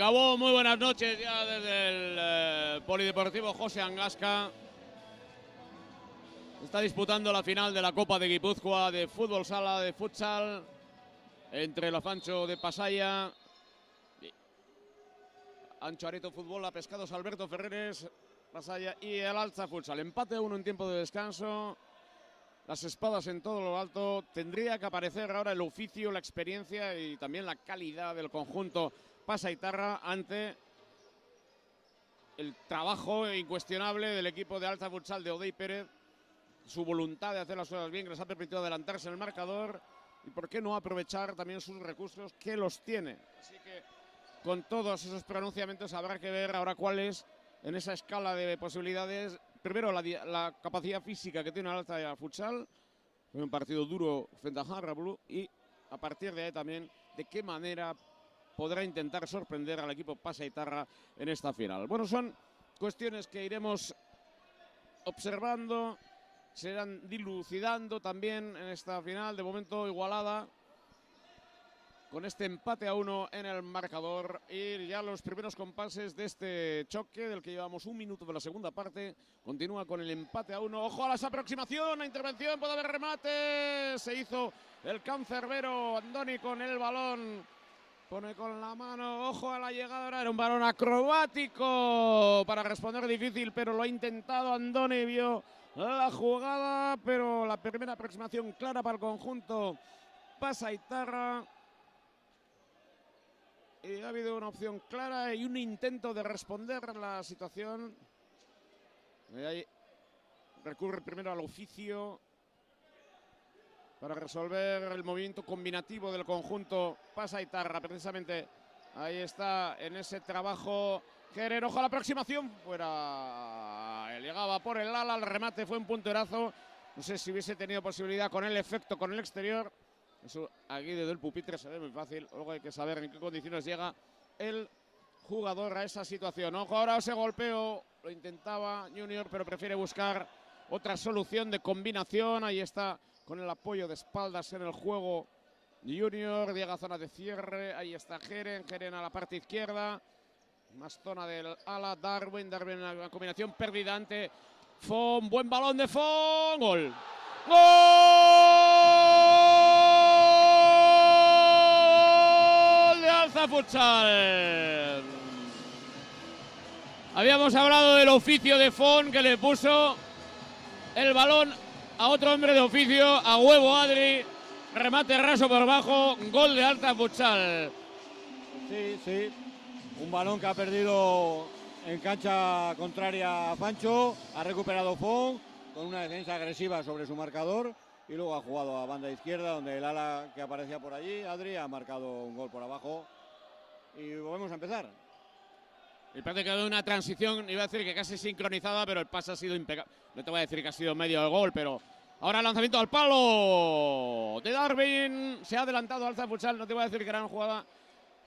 acabó. Muy buenas noches ya desde el Polideportivo José Angasca. Está disputando la final de la Copa de Guipúzcoa de fútbol sala de futsal entre el Afancho de Pasaia, Ancho Areto Fútbol, a Pescados Alberto Ferreres, Pasaia y el Alza Futsal. Empate 1 en tiempo de descanso. Las espadas en todo lo alto. Tendría que aparecer ahora el oficio, la experiencia y también la calidad del conjunto Pasaitarra ante el trabajo incuestionable del equipo de Alza Futsal de Odey Pérez. Su voluntad de hacer las cosas bien, que les ha permitido adelantarse en el marcador, y por qué no aprovechar también sus recursos, que los tiene. Así que con todos esos pronunciamientos habrá que ver ahora cuál es, en esa escala de posibilidades, primero la capacidad física que tiene el Alza Futsal, un partido duro frente a Jarra Blue, y a partir de ahí también de qué manera podrá intentar sorprender al equipo Pasaitarra en esta final. Bueno, son cuestiones que iremos observando, se irán dilucidando también en esta final, de momento igualada, con este empate a 1 en el marcador, y ya los primeros compases de este choque, del que llevamos un minuto de la segunda parte, continúa con el empate a 1. Ojo a la aproximación, a intervención, puede haber remate, se hizo el cancerbero Andoni con el balón, pone con la mano, ojo a la llegada, era un balón acrobático para responder difícil, pero lo ha intentado Andoni, vio la jugada, pero la primera aproximación clara para el conjunto Pasaitarra. Y ha habido una opción clara y un intento de responder la situación. Y ahí recurre primero al oficio para resolver el movimiento combinativo del conjunto Pasaitarra. Precisamente ahí está en ese trabajo Gerer. Ojo a la aproximación, fuera, llegaba por el ala, el remate fue un punterazo. No sé si hubiese tenido posibilidad con el efecto, con el exterior. Eso aquí desde el pupitre se ve muy fácil. Luego hay que saber en qué condiciones llega el jugador a esa situación. Ojo ahora ese golpeo, lo intentaba Junior, pero prefiere buscar otra solución de combinación. Ahí está con el apoyo de espaldas en el juego Junior, llega a zona de cierre. Ahí está Geren a la parte izquierda. Más zona del ala, Darwin en una combinación perdida ante Fon. Buen balón de Fon. Gol. ¡Gol de Alza Futsal! Habíamos hablado del oficio de Fon, que le puso el balón a otro hombre de oficio, a huevo Adri. Remate raso por bajo, gol de Alza Futsal. Sí. Un balón que ha perdido en cancha contraria a Fancho, ha recuperado Fon con una defensa agresiva sobre su marcador y luego ha jugado a banda izquierda, donde el ala que aparecía por allí, Adri, ha marcado un gol por abajo y volvemos a empezar. Y parece que ha dado una transición, iba a decir que casi sincronizada, pero el pase ha sido impecable. No te voy a decir que ha sido medio de gol, pero ahora el lanzamiento al palo de Darwin. Se ha adelantado Alza Futsal, no te voy a decir que era una jugada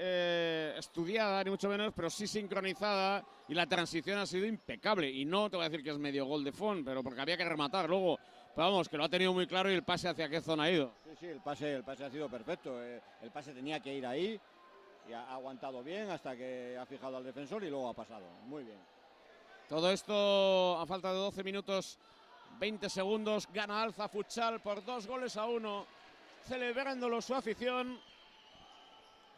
estudiada, ni mucho menos, pero sí sincronizada, y la transición ha sido impecable. Y no te voy a decir que es medio gol de Fon, pero porque había que rematar luego. Pero vamos, que lo ha tenido muy claro, y el pase hacia qué zona ha ido. Sí, el pase ha sido perfecto. El pase tenía que ir ahí y ha aguantado bien hasta que ha fijado al defensor y luego ha pasado. Muy bien. Todo esto a falta de 12 minutos 20 segundos. Gana Alza Futsal por 2-1, celebrándolo su afición.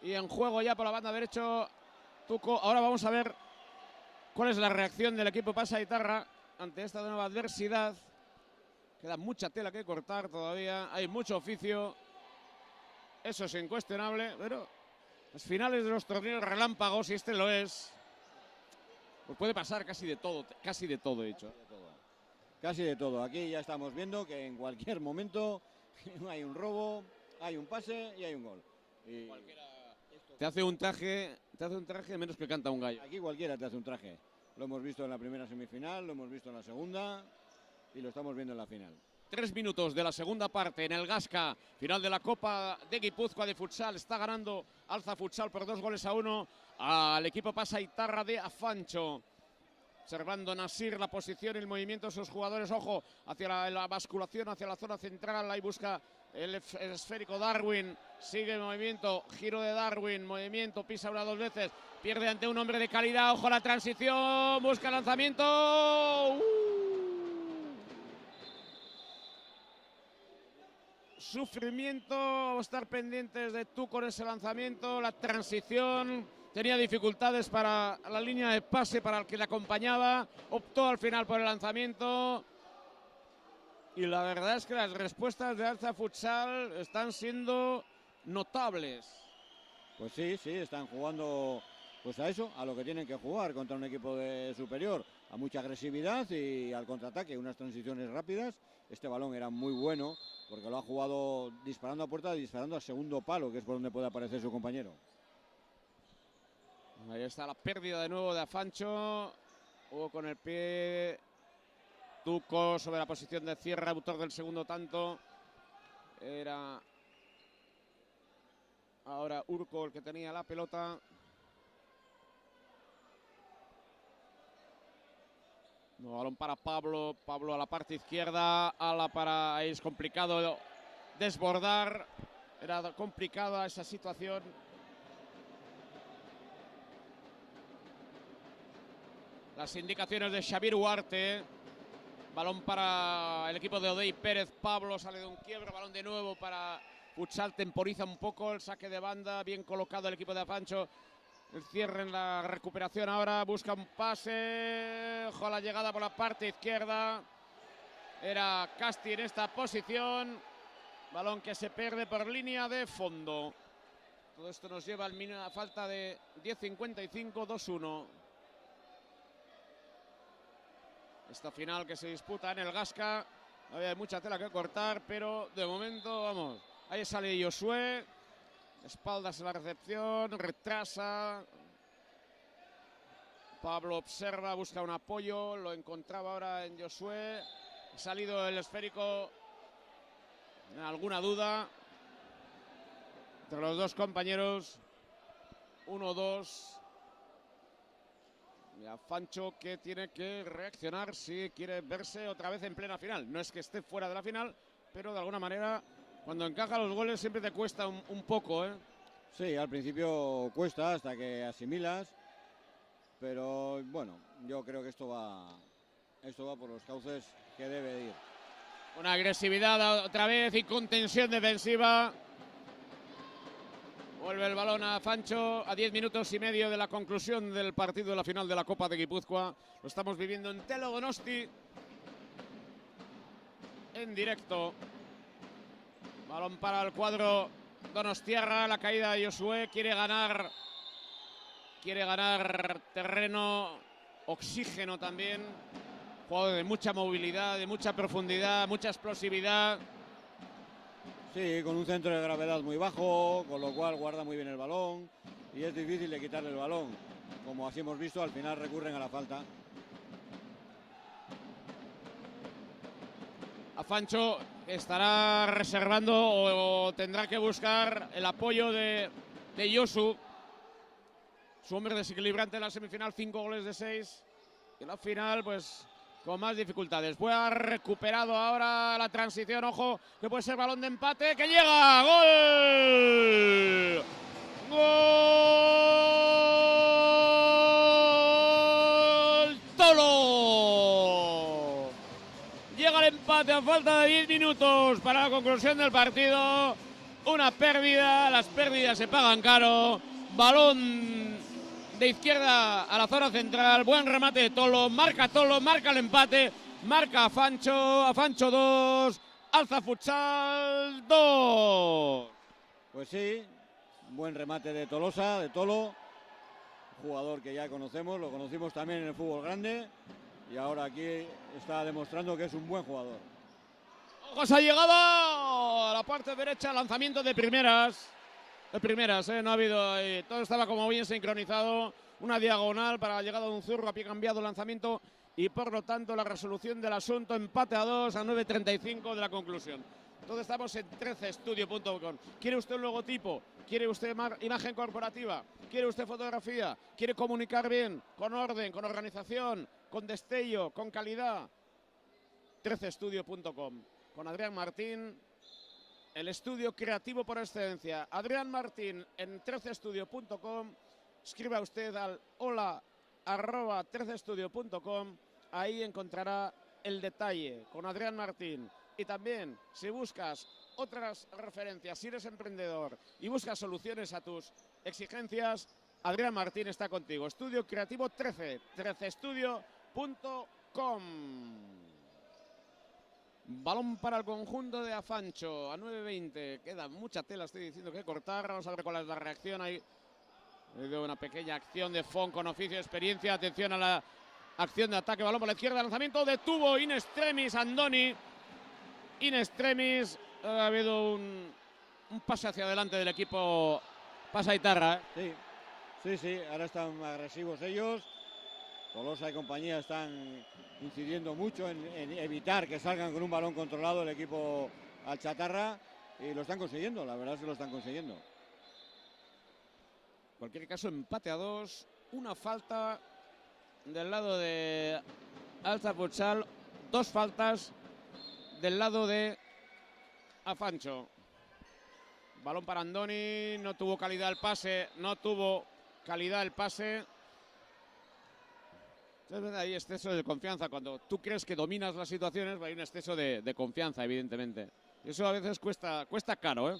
Y en juego ya por la banda derecha Tuco. Ahora vamos a ver cuál es la reacción del equipo Pasaitarra ante esta nueva adversidad. Queda mucha tela que cortar todavía, hay mucho oficio, eso es incuestionable, pero las finales de los torneos relámpagos, si este lo es, pues puede pasar casi de todo he dicho. Casi de todo. Aquí ya estamos viendo que en cualquier momento hay un robo, hay un pase y hay un gol. Y te hace un traje menos que canta un gallo. Aquí cualquiera te hace un traje. Lo hemos visto en la primera semifinal, lo hemos visto en la segunda y lo estamos viendo en la final. 3 minutos de la segunda parte en el Gasca, final de la Copa de Guipúzcoa de futsal. Está ganando Alza Futsal por 2-1 al equipo Pasaitarra de Afancho. Observando Nasir la posición y el movimiento de sus jugadores. Ojo, hacia la basculación, hacia la zona central. Ahí busca El esférico Darwin sigue en movimiento, giro de Darwin, movimiento, pisa una 2 veces, pierde ante un hombre de calidad, ojo a la transición, busca el lanzamiento. Sufrimiento, vamos a estar pendientes de tú con ese lanzamiento, la transición, tenía dificultades para la línea de pase para el que le acompañaba, optó al final por el lanzamiento. Y la verdad es que las respuestas de Alza Futsal están siendo notables. Pues sí, están jugando pues a eso, a lo que tienen que jugar contra un equipo de superior, a mucha agresividad y al contraataque, unas transiciones rápidas. Este balón era muy bueno porque lo ha jugado disparando a puerta y disparando al segundo palo, que es por donde puede aparecer su compañero. Ahí está la pérdida de nuevo de Afancho. Hubo con el pie Tuco sobre la posición de cierre, autor del segundo tanto. Era ahora Urco el que tenía la pelota. No, balón para Pablo. Pablo a la parte izquierda. Ala para... Ahí es complicado desbordar. Era complicada esa situación. Las indicaciones de Xavier Huarte. Balón para el equipo de Odey Pérez. Pablo sale de un quiebre. Balón de nuevo para Futsal. Temporiza un poco el saque de banda. Bien colocado el equipo de Afancho. El cierre en la recuperación ahora. Busca un pase. Ojo a la llegada por la parte izquierda. Era Casti en esta posición. Balón que se pierde por línea de fondo. Todo esto nos lleva a falta de 10:55, 2-1. Esta final que se disputa en el Gasca. Había mucha tela que cortar, pero de momento, vamos. Ahí sale Josué. Espaldas en la recepción, retrasa. Pablo observa, busca un apoyo. Lo encontraba ahora en Josué. Ha salido el esférico. Alguna duda entre los dos compañeros. 1-2. Y Afancho que tiene que reaccionar si quiere verse otra vez en plena final. No es que esté fuera de la final, pero de alguna manera cuando encaja los goles siempre te cuesta un poco, ¿eh? Sí, al principio cuesta hasta que asimilas, pero bueno, yo creo que esto va por los cauces que debe ir. Una agresividad otra vez y contención defensiva. Vuelve el balón a Afancho a 10 minutos y medio de la conclusión del partido de la final de la Copa de Guipúzcoa. Lo estamos viviendo en Telo Donosti en directo. Balón para el cuadro donostiarra, la caída de Josué, quiere ganar terreno, oxígeno también. Jugador de mucha movilidad, de mucha profundidad, mucha explosividad. Sí, con un centro de gravedad muy bajo, con lo cual guarda muy bien el balón y es difícil de quitarle el balón. Como así hemos visto, al final recurren a la falta. Afancho estará reservando o tendrá que buscar el apoyo de Josu, su hombre desequilibrante en la semifinal, 5 goles de 6. Y en la final, pues con más dificultades. Ha recuperado ahora la transición, ojo, que puede ser balón de empate, que llega, ¡gol! ¡Gol! ¡Tolo! Llega el empate a falta de 10 minutos para la conclusión del partido. Una pérdida, las pérdidas se pagan caro. Balón de izquierda a la zona central, buen remate de Tolo, marca el empate, marca Afancho 2, Alza Futsal 2. Pues sí, buen remate de Tolo, jugador que ya conocemos, lo conocimos también en el fútbol grande y ahora aquí está demostrando que es un buen jugador. Ojos, ha llegado a la parte derecha, lanzamiento de primeras. No ha habido, todo estaba como bien sincronizado, una diagonal para la llegada de un zurro, a pie cambiado el lanzamiento y por lo tanto la resolución del asunto, empate a 2 a 9:35 de la conclusión. Todos estamos en 13estudio.com. ¿Quiere usted un logotipo? ¿Quiere usted imagen corporativa? ¿Quiere usted fotografía? ¿Quiere comunicar bien, con orden, con organización, con destello, con calidad? 13estudio.com. Con Adrián Martín. el estudio creativo por excelencia. Adrián Martín en 13estudio.com. Escriba usted al hola@13estudio.com. Ahí encontrará el detalle con Adrián Martín. Y también, si buscas otras referencias, si eres emprendedor y buscas soluciones a tus exigencias, Adrián Martín está contigo. Estudio Creativo 13estudio.com. Balón para el conjunto de Afancho a 9:20. Queda mucha tela, estoy diciendo, que cortar. Vamos a ver cuál es la reacción. Hay una pequeña acción de Fon con oficio de experiencia. Atención a la acción de ataque. Balón por la izquierda. Lanzamiento. Detuvo in extremis Andoni. In extremis. Ha habido un pase hacia adelante del equipo Pasaitarra. Sí, ahora están agresivos ellos. Tolosa y compañía están incidiendo mucho en evitar que salgan con un balón controlado el equipo Alchatarra, y lo están consiguiendo, la verdad es que lo están consiguiendo. En cualquier caso, empate a 2, una falta del lado de Alza Futsal, 2 faltas del lado de Afancho. Balón para Andoni, no tuvo calidad el pase, Hay exceso de confianza. Cuando tú crees que dominas las situaciones, hay un exceso de confianza, evidentemente. Y eso a veces cuesta caro, ¿eh?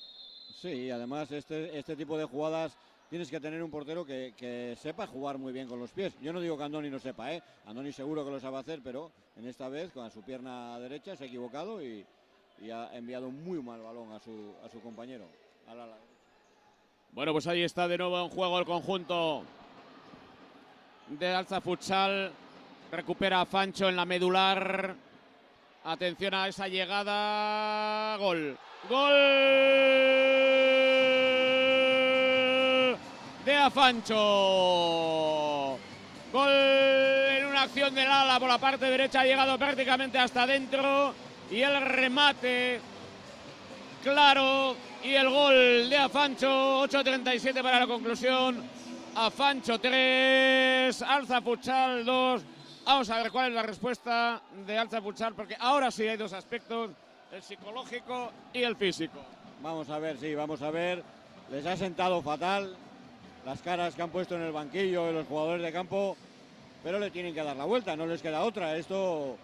Sí, además este tipo de jugadas tienes que tener un portero que sepa jugar muy bien con los pies. Yo no digo que Andoni no sepa, ¿eh? Andoni seguro que lo sabe hacer, pero en esta vez con su pierna derecha se ha equivocado y ha enviado un muy mal balón a su compañero. Bueno, pues ahí está de nuevo en juego el conjunto de Alza Futsal. Recupera a Fancho en la medular. Atención a esa llegada. Gol. Gol de Afancho. Gol en una acción del ala por la parte derecha. Ha llegado prácticamente hasta adentro. Y el remate claro. Y el gol de Afancho. 8:37 para la conclusión. Afancho 3, Alza Futsal 2. Vamos a ver cuál es la respuesta de Alza Futsal, porque ahora sí hay 2 aspectos, el psicológico y el físico. Vamos a ver. Les ha sentado fatal las caras que han puesto en el banquillo de los jugadores de campo, pero le tienen que dar la vuelta, no les queda otra. Esto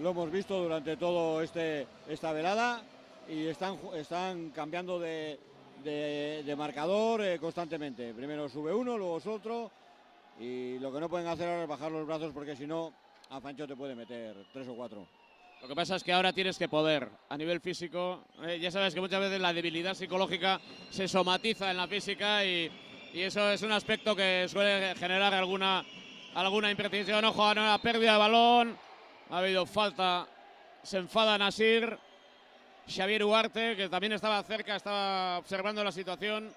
lo hemos visto durante todo esta velada y están cambiando de marcador constantemente. Primero sube uno, luego es otro, y lo que no pueden hacer ahora es bajar los brazos, porque si no, Afancho te puede meter 3 o 4. Lo que pasa es que ahora tienes que poder, a nivel físico. Ya sabes que muchas veces la debilidad psicológica se somatiza en la física y eso es un aspecto que suele generar alguna imprecisión. Ojo a una pérdida de balón, ha habido falta, se enfada Nasir. Xavier Huarte, que también estaba cerca, estaba observando la situación,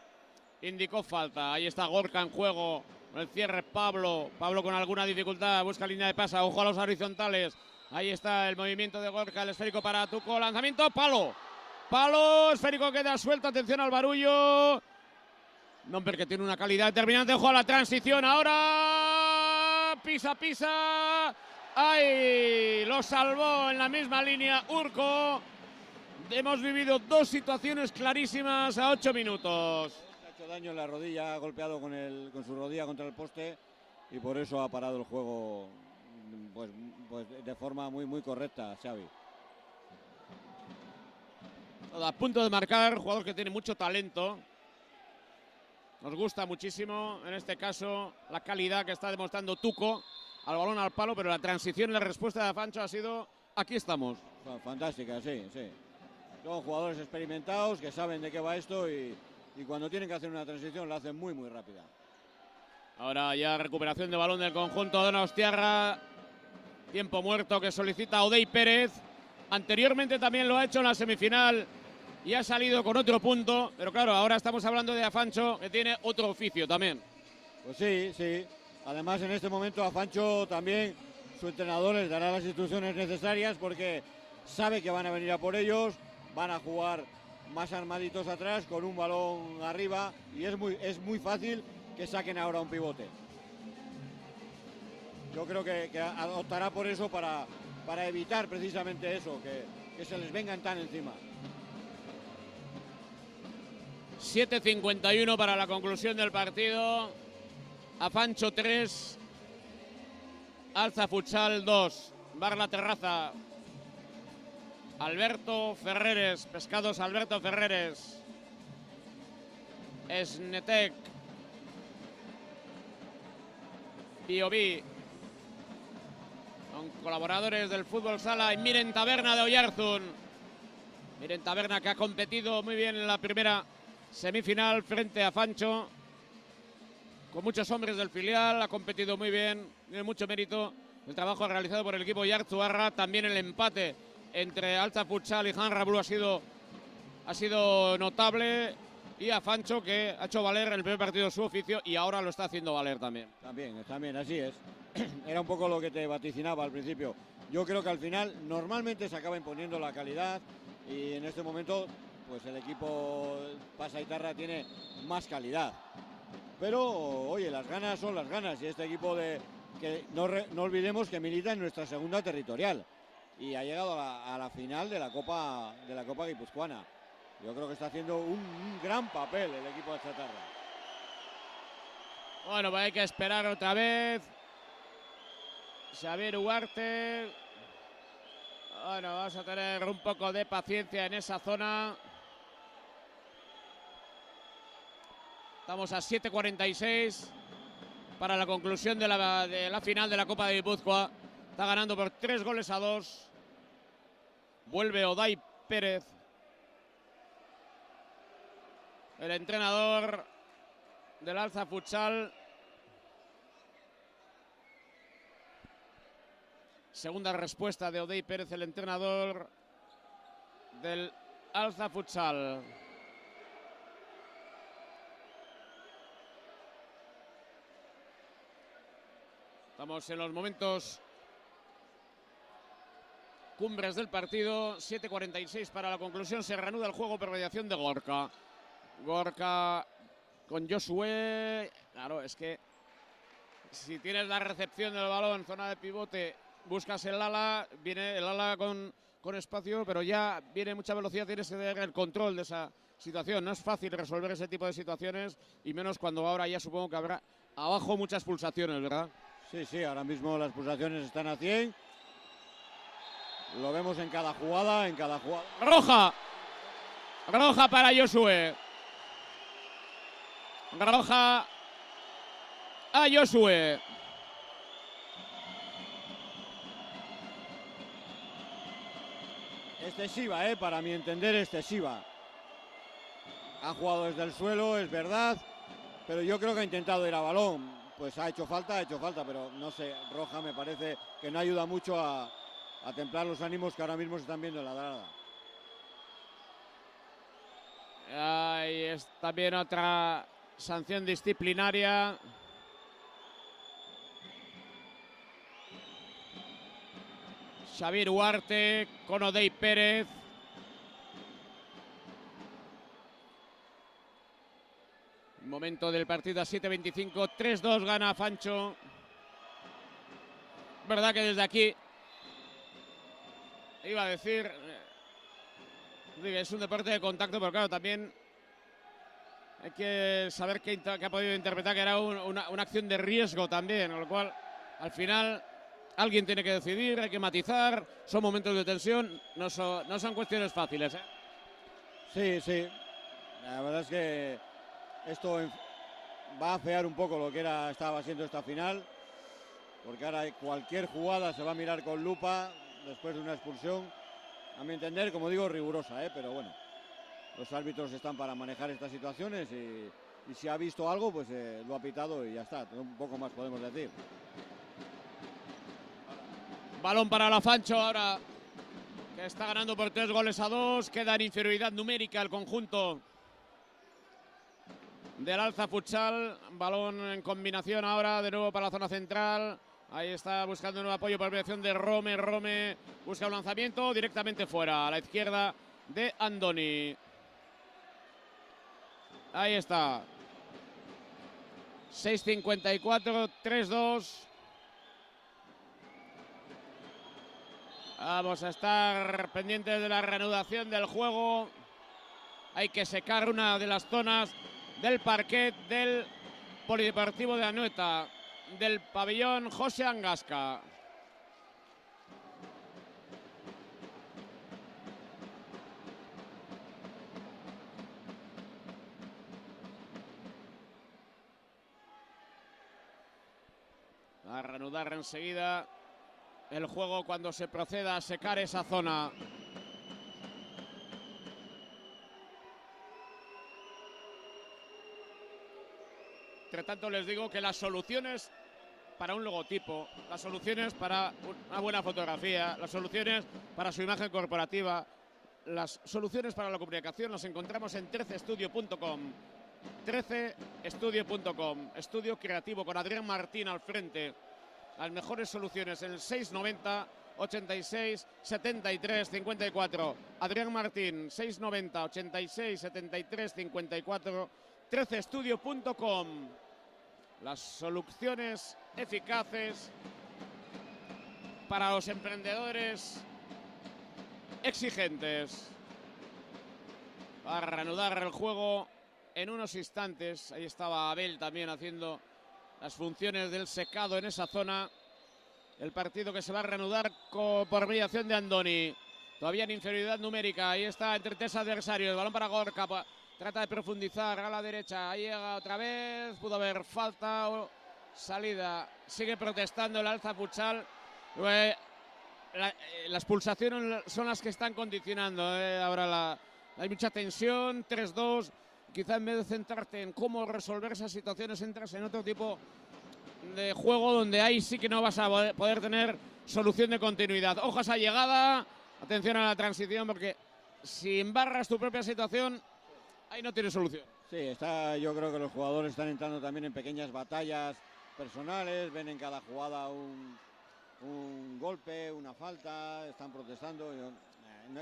indicó falta. Ahí está Gorka en juego, el cierre Pablo con alguna dificultad, busca línea de pasa, ojo a los horizontales. Ahí está el movimiento de Gorka, el esférico para Tuco, lanzamiento, palo, esférico queda suelto, atención al barullo. Nomper, que tiene una calidad determinante, ojo a la transición, ahora pisa, ¡ay! Lo salvó en la misma línea Urco. Hemos vivido 2 situaciones clarísimas a 8 minutos. Ha hecho daño en la rodilla, ha golpeado con su rodilla contra el poste, y por eso ha parado el juego pues de forma muy correcta, Xavi. A punto de marcar, jugador que tiene mucho talento. Nos gusta muchísimo, en este caso, la calidad que está demostrando Tuco al balón al palo, pero la transición y la respuesta de Afancho ha sido: aquí estamos. Fantástica, sí. Son jugadores experimentados que saben de qué va esto, y cuando tienen que hacer una transición la hacen muy rápida. Ahora ya recuperación de balón del conjunto de Donostiarra. Tiempo muerto que solicita Odey Pérez. Anteriormente también lo ha hecho en la semifinal y ha salido con otro punto. Pero claro, ahora estamos hablando de Afancho, que tiene otro oficio también. Pues sí. Además, en este momento Afancho también, su entrenador les dará las instrucciones necesarias, porque sabe que van a venir a por ellos. Van a jugar más armaditos atrás, con un balón arriba, y es muy fácil que saquen ahora un pivote. Yo creo que optará por eso para evitar precisamente eso, que se les vengan tan encima. 7:51 para la conclusión del partido. Afancho 3, Alza Futsal 2. Bar La Terraza. Alberto Ferreres, Pescados Alberto Ferreres. Snetec. Biobi. Con colaboradores del Fútbol Sala y Miren Taberna de Oyarzún. Miren Taberna, que ha competido muy bien en la primera semifinal frente a Fancho. Con muchos hombres del filial, ha competido muy bien, tiene mucho mérito el trabajo realizado por el equipo Yarzuarra. También el empate entre Alza Futsal y Han Rablu ha sido notable. Y a Fancho, que ha hecho valer en el primer partido su oficio y ahora lo está haciendo valer también. También, así es. Era un poco lo que te vaticinaba al principio. Yo creo que al final normalmente se acaba imponiendo la calidad y en este momento pues el equipo Pasaitarra tiene más calidad. Pero, oye, las ganas son las ganas y este equipo que no olvidemos que milita en nuestra segunda territorial y ha llegado a la final de la Copa Guipuzcoana. Yo creo que está haciendo un gran papel el equipo de Chatarra. Bueno, pues hay que esperar otra vez. Xavier Ugarte. Bueno, vamos a tener un poco de paciencia en esa zona. Estamos a 7:46 para la conclusión de la final de la Copa de Guipúzcoa. Está ganando por 3-2. Vuelve Oday Pérez, el entrenador del Alza Futsal. Segunda respuesta de Oday Pérez, el entrenador del Alza Futsal. Estamos en los momentos cumbres del partido. 7:46 para la conclusión. Se reanuda el juego por mediación de Gorka. Gorka con Josué. Claro, es que si tienes la recepción del balón, zona de pivote, buscas el ala, viene el ala con espacio, pero ya viene mucha velocidad, tienes que tener el control de esa situación. No es fácil resolver ese tipo de situaciones y menos cuando ahora ya supongo que habrá abajo muchas pulsaciones, ¿verdad? Sí, ahora mismo las pulsaciones están a 100. Lo vemos en cada jugada, ¡Roja! Roja para Josué. Roja a Josué. Excesiva, para mi entender, excesiva. Ha jugado desde el suelo, es verdad, pero yo creo que ha intentado ir a balón. Pues ha hecho falta, pero no sé, roja me parece que no ayuda mucho a templar los ánimos que ahora mismo se están viendo en la grada. Ahí es también otra sanción disciplinaria. Xavier Huarte con Oday Pérez. Momento del partido a 7:25. 3-2 gana Fancho. Verdad que desde aquí iba a decir, es un deporte de contacto, pero claro, también hay que saber que ha podido interpretar que era una acción de riesgo también, con lo cual al final alguien tiene que decidir, hay que matizar, son momentos de tensión, no son cuestiones fáciles, ¿eh? Sí, la verdad es que esto va a afear un poco lo que estaba siendo esta final, porque ahora cualquier jugada se va a mirar con lupa después de una expulsión, a mi entender, como digo, rigurosa, pero bueno, los árbitros están para manejar estas situaciones y si ha visto algo, pues lo ha pitado y ya está, un poco más podemos decir. Balón para la Fancho ahora, que está ganando por 3-2, queda en inferioridad numérica el conjunto del Alza Futsal. Balón en combinación ahora de nuevo para la zona central. Ahí está buscando un nuevo apoyo por mediación de Rome. Rome busca un lanzamiento directamente fuera, a la izquierda de Andoni. Ahí está. 6:54, 3-2. Vamos a estar pendientes de la reanudación del juego. hay que secar una de las zonas del parquet del Polideportivo de Anoeta, del pabellón José Angasca. A reanudar enseguida el juego cuando se proceda a secar esa zona. Entre tanto les digo que las soluciones para un logotipo, las soluciones para una buena fotografía, las soluciones para su imagen corporativa, las soluciones para la comunicación las encontramos en 13estudio.com. 13estudio.com, estudio creativo con Adrián Martín al frente. Las mejores soluciones en el 690 86 73 54. Adrián Martín, 690 86 73 54. 13estudio.com. Las soluciones eficaces para los emprendedores exigentes. Para reanudar el juego en unos instantes. Ahí estaba Abel también haciendo las funciones del secado en esa zona. El partido que se va a reanudar por mediación de Andoni. Todavía en inferioridad numérica. Ahí está entre tres adversarios. El balón para Gorka. Trata de profundizar a la derecha. Ahí llega otra vez. Pudo haber falta o salida. Sigue protestando el Alza Futsal. Las pulsaciones son las que están condicionando. Ahora hay mucha tensión. 3-2. Quizá en vez de centrarte en cómo resolver esas situaciones, entras en otro tipo de juego donde ahí sí que no vas a poder tener solución de continuidad. Ojo a esa llegada. Atención a la transición, porque si embarras tu propia situación, ahí no tiene solución. Sí, yo creo que los jugadores están entrando también en pequeñas batallas personales, ven en cada jugada un golpe, una falta, están protestando.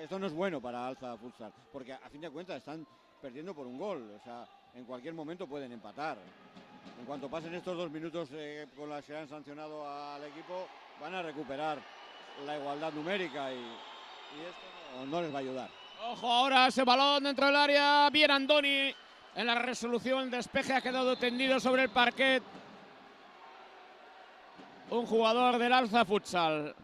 Esto no es bueno para Alza Futsal, porque a fin de cuentas están perdiendo por un gol, o sea, en cualquier momento pueden empatar. En cuanto pasen estos 2 minutos con las que han sancionado al equipo, van a recuperar la igualdad numérica y esto no les va a ayudar. Ojo ahora ese balón dentro del área. Bien Andoni en la resolución. El despeje ha quedado tendido sobre el parquet. Un jugador del Alza Futsal.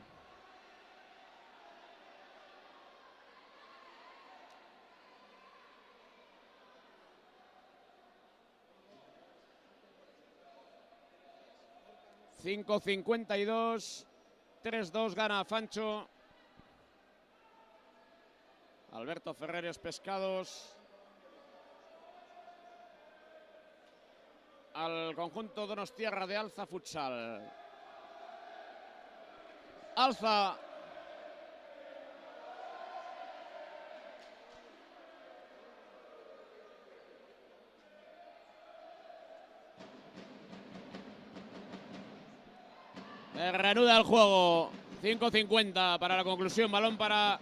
...5:52... 3-2 gana Fancho. Alberto Ferreres Pescados. Al conjunto donostiarra de Alza Futsal. Alza. Reanuda el juego. 5:50 para la conclusión. Balón para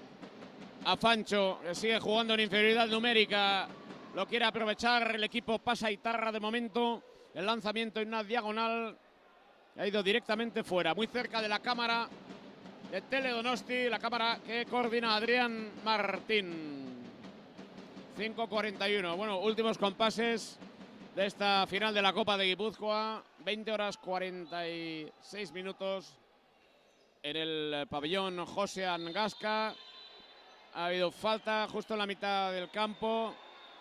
Fancho, que sigue jugando en inferioridad numérica. Lo quiere aprovechar. El equipo pasa a Itarra de momento. El lanzamiento en una diagonal ha ido directamente fuera. Muy cerca de la cámara de Teledonosti. La cámara que coordina Adrián Martín. 5:41. Bueno, últimos compases de esta final de la Copa de Guipúzcoa. 20:46 en el pabellón José Angasca. Ha habido falta justo en la mitad del campo.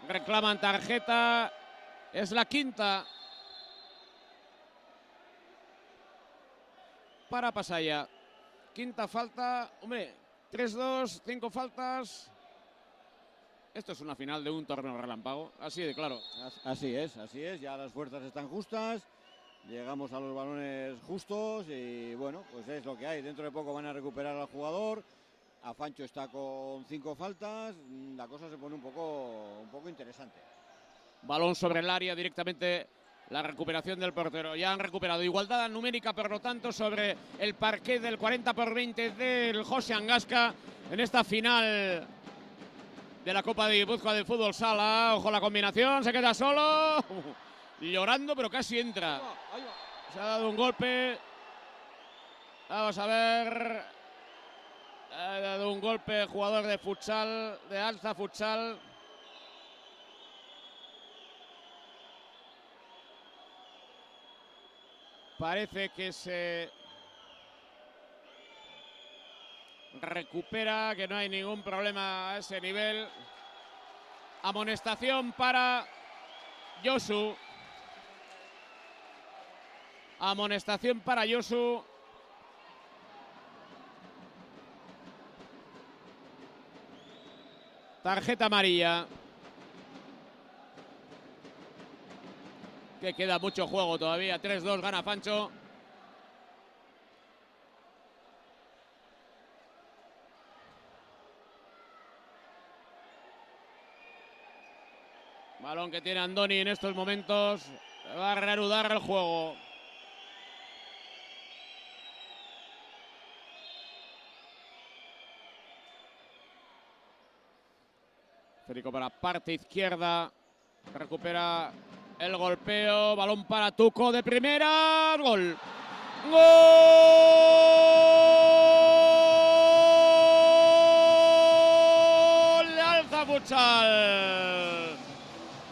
Reclaman tarjeta. Es la quinta para Pasaya. Quinta falta. Hombre, 3-2, 5 faltas. Esto es una final de un torneo relámpago. Así de claro. Así es. Ya las fuerzas están justas. Llegamos a los balones justos y bueno, pues es lo que hay. Dentro de poco van a recuperar al jugador. A Fancho está con 5 faltas. La cosa se pone un poco interesante. Balón sobre el área directamente. La recuperación del portero. Ya han recuperado igualdad numérica, por lo tanto, sobre el parquet del 40-20 del José Angasca en esta final de la Copa de Guipúzcoa del fútbol sala. Ojo la combinación, se queda solo. Llorando, pero casi entra. Se ha dado un golpe. Vamos a ver. Ha dado un golpe el jugador de futsal, de Alza Futsal. Parece que se recupera, que no hay ningún problema a ese nivel. Amonestación para Josu. Amonestación para Josu. Tarjeta amarilla. Que queda mucho juego todavía. 3-2 gana Fancho. Balón que tiene Andoni en estos momentos. Va a reanudar el juego. Federico para parte izquierda. Recupera el golpeo. Balón para Tuco de primera. Gol. ¡Gol! De Alza Futsal.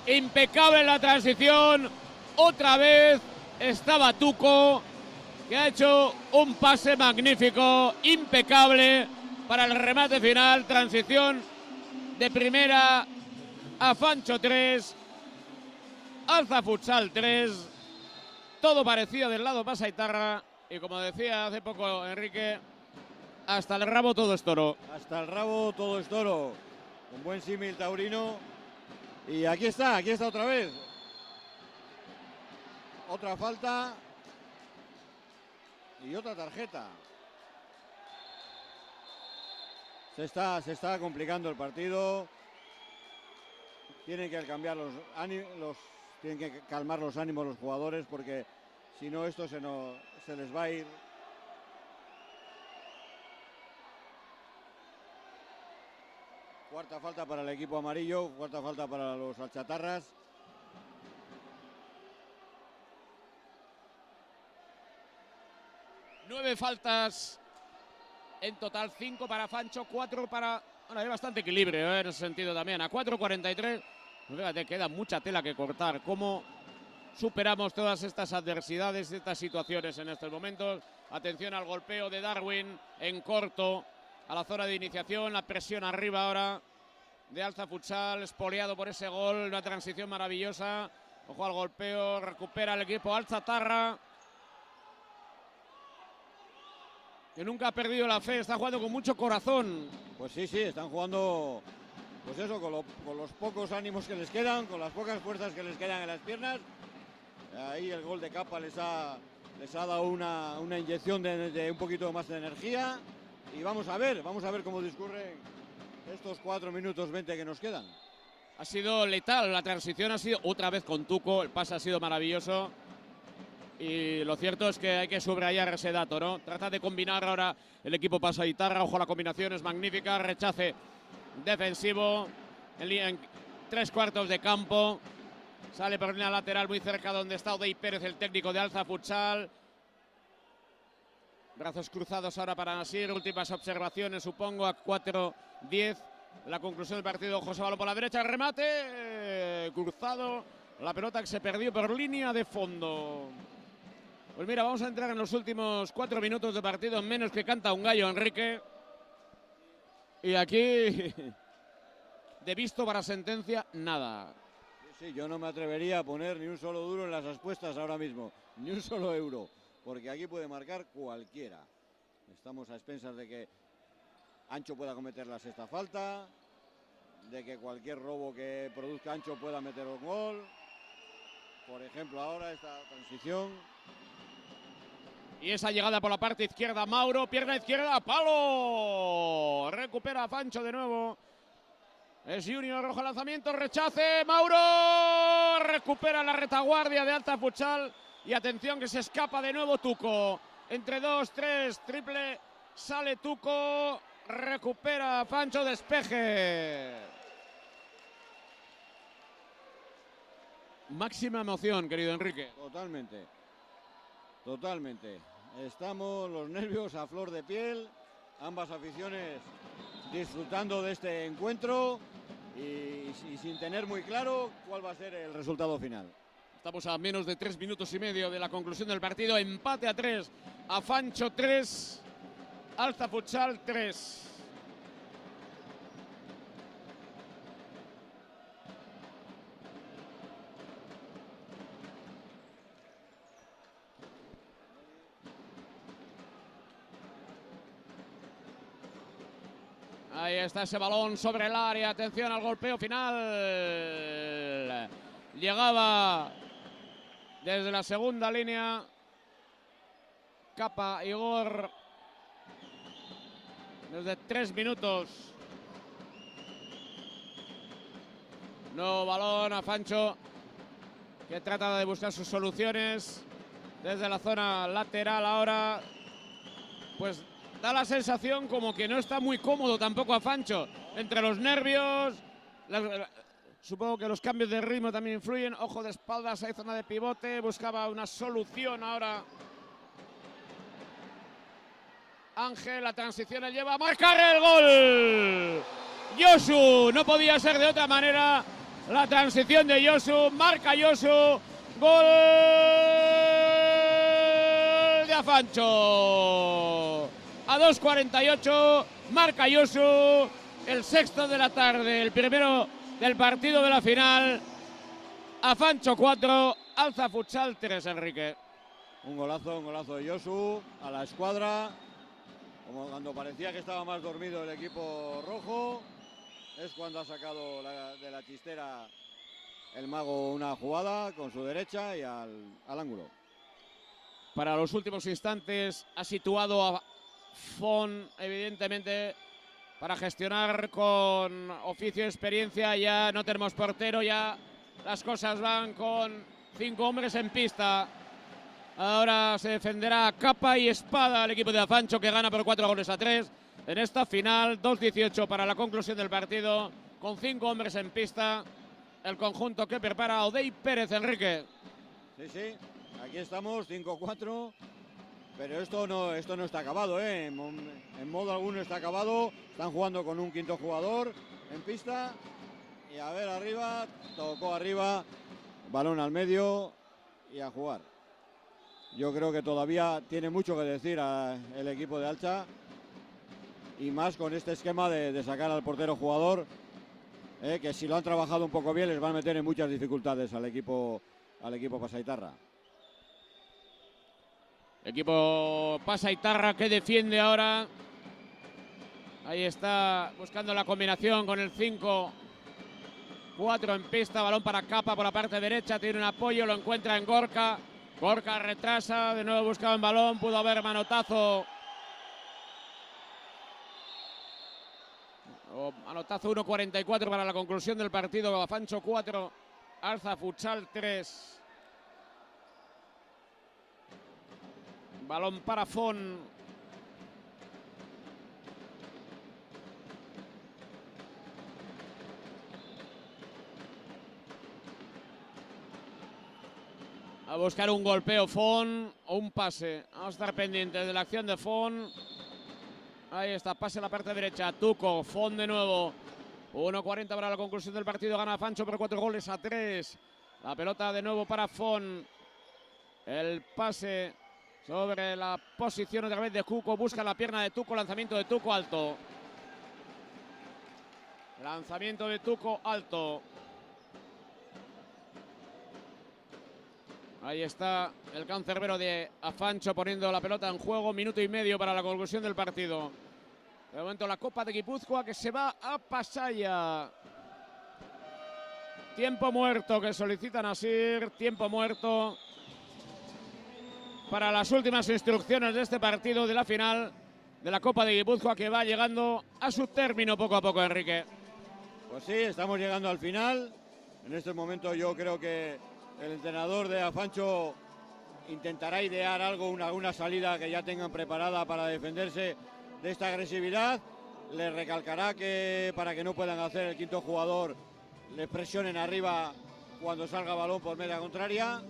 Impecable en la transición. Otra vez estaba Tuco, que ha hecho un pase magnífico, impecable para el remate final. Transición de primera a Fancho 3, Alza Futsal 3. Todo parecido del lado Pasaitarra. Y como decía hace poco Enrique, hasta el rabo todo es toro. Hasta el rabo todo es toro. Un buen símil taurino. Y aquí está otra vez. Otra falta. Y otra tarjeta. Se está complicando el partido. Tienen que cambiar tienen que calmar los ánimos los jugadores, porque si no esto se les va a ir. Cuarta falta para el equipo amarillo, cuarta falta para los alchatarras. Nueve faltas en total, 5 para Fancho, 4 para... Bueno, hay bastante equilibrio en ese sentido también. A 4.43, fíjate, queda mucha tela que cortar. ¿Cómo superamos todas estas adversidades, estas situaciones en estos momentos? Atención al golpeo de Darwin en corto a la zona de iniciación, la presión arriba ahora de Alza Futsal, espoleado por ese gol, una transición maravillosa. Ojo al golpeo, recupera el equipo Alchatarra, que nunca ha perdido la fe, está jugando con mucho corazón. Pues sí, están jugando, pues eso, con los pocos ánimos que les quedan, con las pocas fuerzas que les quedan en las piernas. Ahí el gol de Capa les ha dado una inyección de un poquito más de energía. Y vamos a ver cómo discurren estos 4 minutos 20 que nos quedan. Ha sido letal, la transición ha sido otra vez con Tuco, el pase ha sido maravilloso. Y lo cierto es que hay que subrayar ese dato, ¿no? Trata de combinar ahora el equipo Pasaitarra. Ojo, la combinación es magnífica. Rechace defensivo en 3/4 de campo. Sale por línea lateral muy cerca donde está Odey Pérez, el técnico de Alza Futsal. Brazos cruzados ahora para Nasir. Últimas observaciones, supongo, a 4:10. La conclusión del partido. José Balón por la derecha. El remate cruzado. La pelota que se perdió por línea de fondo. Pues mira, vamos a entrar en los últimos 4 minutos de partido, menos que canta un gallo, Enrique. Y aquí, de visto para sentencia, nada. Sí, yo no me atrevería a poner ni un solo duro en las apuestas ahora mismo, ni un solo euro, porque aquí puede marcar cualquiera. Estamos a expensas de que Ancho pueda cometer la sexta falta, de que cualquier robo que produzca Ancho pueda meter un gol. Por ejemplo, ahora esta transición. Y esa llegada por la parte izquierda, Mauro, pierna izquierda, palo. Recupera Fancho de nuevo. Es Junior, rojo lanzamiento, rechace, Mauro. Recupera la retaguardia de Alza Futsal. Y atención que se escapa de nuevo Tuco. Entre 2, 3, triple, sale Tuco. Recupera Fancho, despeje. Máxima emoción, querido Enrique. Totalmente. Estamos los nervios a flor de piel, ambas aficiones disfrutando de este encuentro y sin tener muy claro cuál va a ser el resultado final. Estamos a menos de 3 minutos y medio de la conclusión del partido. Empate a 3. Afancho 3. Alza Futsal 3. Ahí está ese balón sobre el área. Atención al golpeo final. Llegaba desde la segunda línea Capa Igor. Desde 3 minutos. Nuevo balón a Fancho, que trata de buscar sus soluciones desde la zona lateral ahora. Pues da la sensación como que no está muy cómodo tampoco a Fancho. Entre los nervios, supongo que los cambios de ritmo también influyen. Ojo de espaldas, hay zona de pivote. Buscaba una solución ahora. Ángel, la transición le lleva a marcar el gol. Yosu, no podía ser de otra manera. La transición de Yosu, marca Yosu. Gol de Afancho. A 2:48, marca Yosu, el sexto de la tarde, el primero del partido de la final. Afancho 4, Alza Futsal 3, Enrique. Un golazo de Yosu a la escuadra. Como cuando parecía que estaba más dormido el equipo rojo, es cuando ha sacado de la chistera el mago una jugada con su derecha y al ángulo. Para los últimos instantes ha situado a Fon, evidentemente, para gestionar con oficio y experiencia. Ya no tenemos portero, ya las cosas van con 5 hombres en pista. Ahora se defenderá capa y espada el equipo de Afancho, que gana por 4-3 en esta final. 2:18 para la conclusión del partido, con 5 hombres en pista. El conjunto que prepara Odey Pérez, Enrique. Sí, aquí estamos, 5-4. Pero esto no está acabado, ¿eh? En modo alguno está acabado. Están jugando con un quinto jugador en pista. Y a ver arriba, tocó arriba, balón al medio y a jugar. Yo creo que todavía tiene mucho que decir el equipo de Alcha. Y más con este esquema de sacar al portero jugador. Que si lo han trabajado un poco bien les van a meter en muchas dificultades al equipo Pasaitarra. Equipo Pasaitarra que defiende ahora. Ahí está buscando la combinación con el 5-4 en pista. Balón para Capa por la parte derecha. Tiene un apoyo, lo encuentra en Gorka. Gorka retrasa, de nuevo buscaba en balón. Pudo haber manotazo. Manotazo 1:44 para la conclusión del partido. Afancho 4, Alza Futsal 3. Balón para Fon. A buscar un golpeo Fon o un pase. Vamos a estar pendientes de la acción de Fon. Ahí está, pase a la parte derecha. Tuco, Fon de nuevo. 1:40 para la conclusión del partido. Gana Afancho por 4-3. La pelota de nuevo para Fon. El pase sobre la posición otra vez de Cuco. Busca la pierna de Tuco. Lanzamiento de Tuco alto. Lanzamiento de Tuco alto. Ahí está el cancerbero de Afancho poniendo la pelota en juego. 1 minuto y medio para la conclusión del partido. De momento la Copa de Guipúzcoa que se va a Pasaya. Tiempo muerto que solicitan Asir. Tiempo muerto para las últimas instrucciones de este partido de la final de la Copa de Guipúzcoa, que va llegando a su término poco a poco, Enrique. Pues sí, estamos llegando al final. En este momento yo creo que el entrenador de Afancho intentará idear algo, alguna salida que ya tengan preparada para defenderse de esta agresividad. Les recalcará que para que no puedan hacer el quinto jugador, les presionen arriba cuando salga balón por media contraria.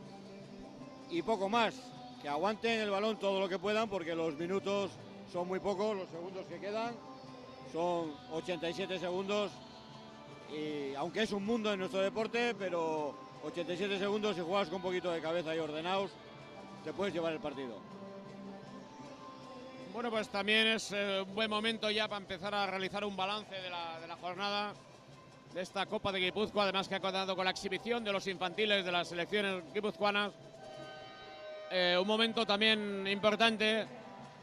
Y poco más, que aguanten el balón todo lo que puedan, porque los minutos son muy pocos, los segundos que quedan son 87 segundos. Y aunque es un mundo en nuestro deporte, pero 87 segundos, si juegas con un poquito de cabeza y ordenados, te puedes llevar el partido. Bueno, pues también es un buen momento ya para empezar a realizar un balance de la jornada de esta Copa de Guipúzcoa, además que ha contado con la exhibición de los infantiles de las selecciones guipuzcoanas. Un momento también importante,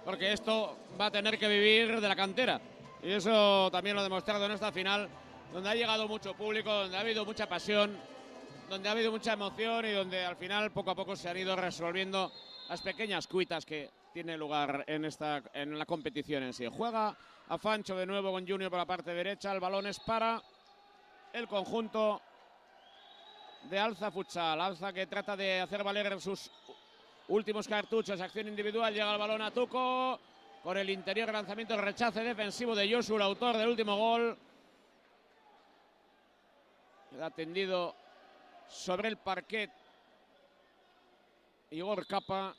porque esto va a tener que vivir de la cantera, y eso también lo ha demostrado en esta final, donde ha llegado mucho público, donde ha habido mucha pasión, donde ha habido mucha emoción y donde al final poco a poco se han ido resolviendo las pequeñas cuitas que tiene lugar en la competición en sí. Juega Afancho de nuevo con Junior por la parte derecha, el balón es para el conjunto de Alza Futsal. Alza, que trata de hacer valer sus últimos cartuchos, acción individual, llega el balón a Tuco, con el interior lanzamiento, el rechace defensivo de Josu, el autor del último gol. Queda tendido sobre el parquet Igor Capa.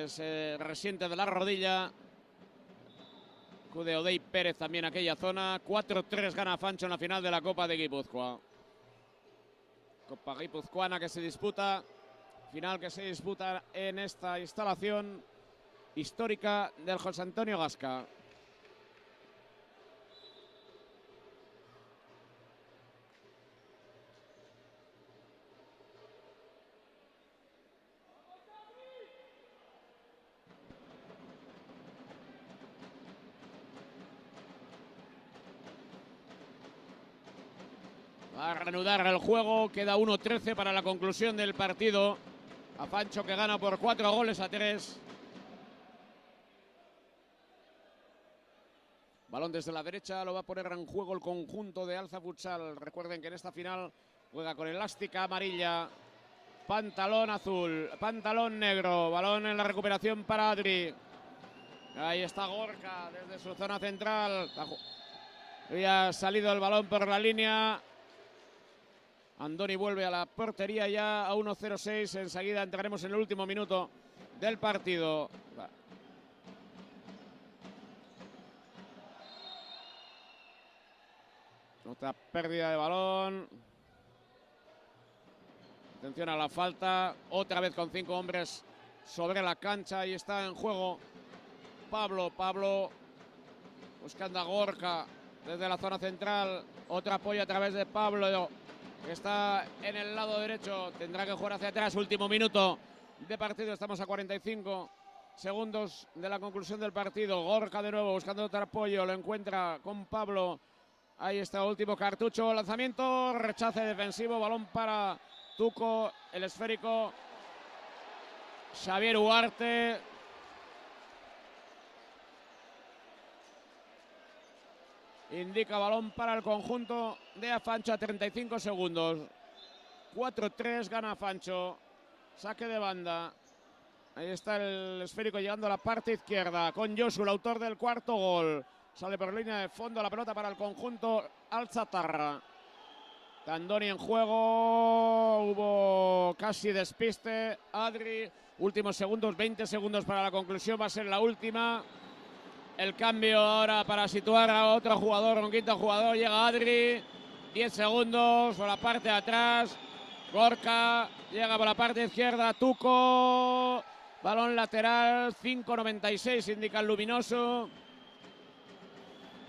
Se resiente de la rodilla. Acude Odey Pérez también a aquella zona. 4-3 gana Afancho en la final de la Copa de Guipúzcoa. Copa guipuzcoana que se disputa, final que se disputa en esta instalación histórica del José Antonio Gasca. Va a reanudar el juego, queda 1-13 para la conclusión del partido. Afancho que gana por 4-3. Balón desde la derecha, lo va a poner en juego el conjunto de Alza Futsal. Recuerden que en esta final juega con elástica amarilla, pantalón azul, pantalón negro. Balón en la recuperación para Adri. Ahí está Gorka desde su zona central. Había salido el balón por la línea. Andoni vuelve a la portería ya a 1-0-6. Enseguida entraremos en el último minuto del partido. Otra pérdida de balón. Atención a la falta. Otra vez con 5 hombres sobre la cancha. Y está en juego Pablo. Pablo buscando a Gorka desde la zona central. Otro apoyo a través de Pablo, que está en el lado derecho. Tendrá que jugar hacia atrás. Último minuto de partido. Estamos a 45 segundos de la conclusión del partido. Gorka de nuevo buscando otro apoyo. Lo encuentra con Pablo. Ahí está, último cartucho. Lanzamiento, rechace defensivo. Balón para Tuco. El esférico. Xavier Ugarte. Indica balón para el conjunto de Afancho a 35 segundos. 4-3 gana Afancho. Saque de banda. Ahí está el esférico llegando a la parte izquierda con Josu, el autor del cuarto gol. Sale por línea de fondo la pelota para el conjunto Alzatarra. Andoni en juego. Hubo casi despiste. Adri, últimos segundos, 20 segundos para la conclusión. Va a ser la última. El cambio ahora para situar a otro jugador, un quinto jugador. Llega Adri. 10 segundos por la parte de atrás. Gorka llega por la parte izquierda. Tuco. Balón lateral. 5.96 indica el luminoso.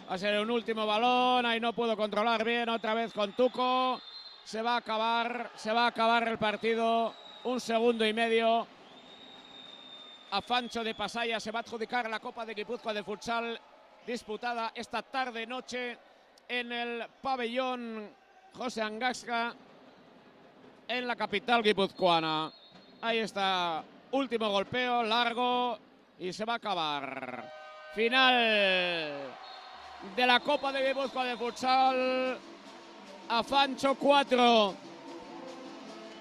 Va a ser un último balón. Ahí no puedo controlar bien. Otra vez con Tuco. Se va a acabar el partido. 1 segundo y medio. Afancho de Pasaya se va a adjudicar la Copa de Guipúzcoa de futsal, disputada esta tarde-noche en el pabellón José Angasca, en la capital guipuzcoana. Ahí está, último golpeo, largo, y se va a acabar. Final de la Copa de Guipúzcoa de futsal. Afancho 4,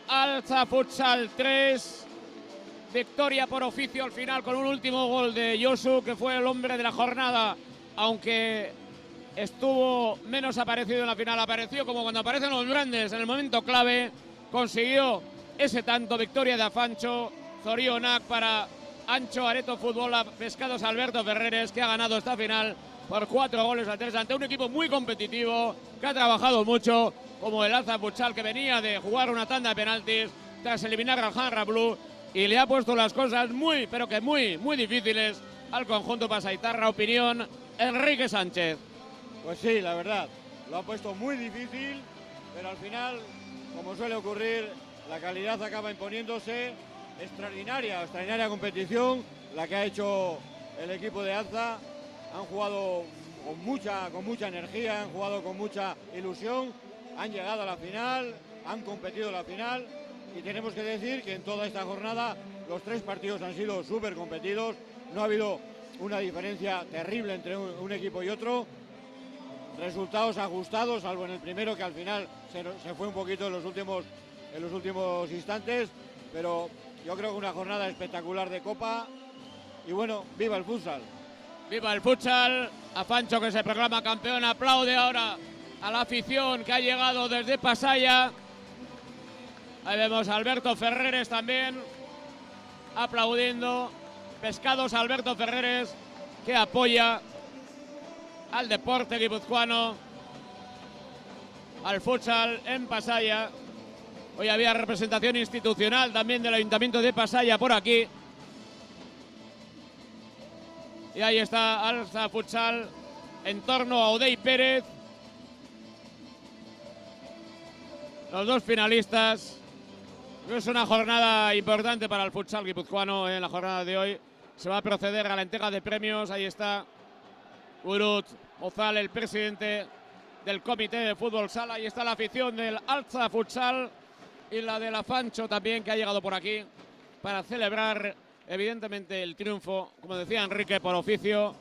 Alza Futsal 3. Victoria por oficio al final con un último gol de Josu, que fue el hombre de la jornada, aunque estuvo menos aparecido en la final. Apareció como cuando aparecen los grandes en el momento clave. Consiguió ese tanto. Victoria de Afancho. Zorionak para Ancho Areto Fútbol, Pescados Alberto Ferreres, que ha ganado esta final por 4-3 ante un equipo muy competitivo, que ha trabajado mucho, como el Alza Futsal, que venía de jugar una tanda de penaltis tras eliminar al Hanra Blue, y le ha puesto las cosas muy, pero que muy, muy difíciles al conjunto pasaitarra. Opinión, Enrique Sánchez. Pues sí, la verdad, lo ha puesto muy difícil, pero al final, como suele ocurrir, la calidad acaba imponiéndose. Extraordinaria competición la que ha hecho el equipo de Alza. Han jugado con mucha energía, han jugado con mucha ilusión, han llegado a la final, han competido la final, y tenemos que decir que en toda esta jornada los 3 partidos han sido súper competidos, no ha habido una diferencia terrible entre un equipo y otro, resultados ajustados, salvo en el primero, que al final se fue un poquito en los últimos instantes, pero yo creo que una jornada espectacular de Copa. Y bueno, viva el futsal. Viva el futsal. A Fancho, que se proclama campeón. Aplaude ahora a la afición que ha llegado desde Pasaia. Ahí vemos a Alberto Ferreres también aplaudiendo. Pescados Alberto Ferreres, que apoya al deporte guipuzcoano, al futsal en Pasaia. Hoy había representación institucional también del Ayuntamiento de Pasaia por aquí. Y ahí está Alza Futsal en torno a Odey Pérez. Los 2 finalistas. Es una jornada importante para el futsal guipuzcoano en la jornada de hoy. Se va a proceder a la entrega de premios. Ahí está Urut Ozal, el presidente del Comité de Fútbol Sala. Ahí está la afición del Alza Futsal y la de la Fancho también, que ha llegado por aquí para celebrar evidentemente el triunfo, como decía Enrique, por oficio.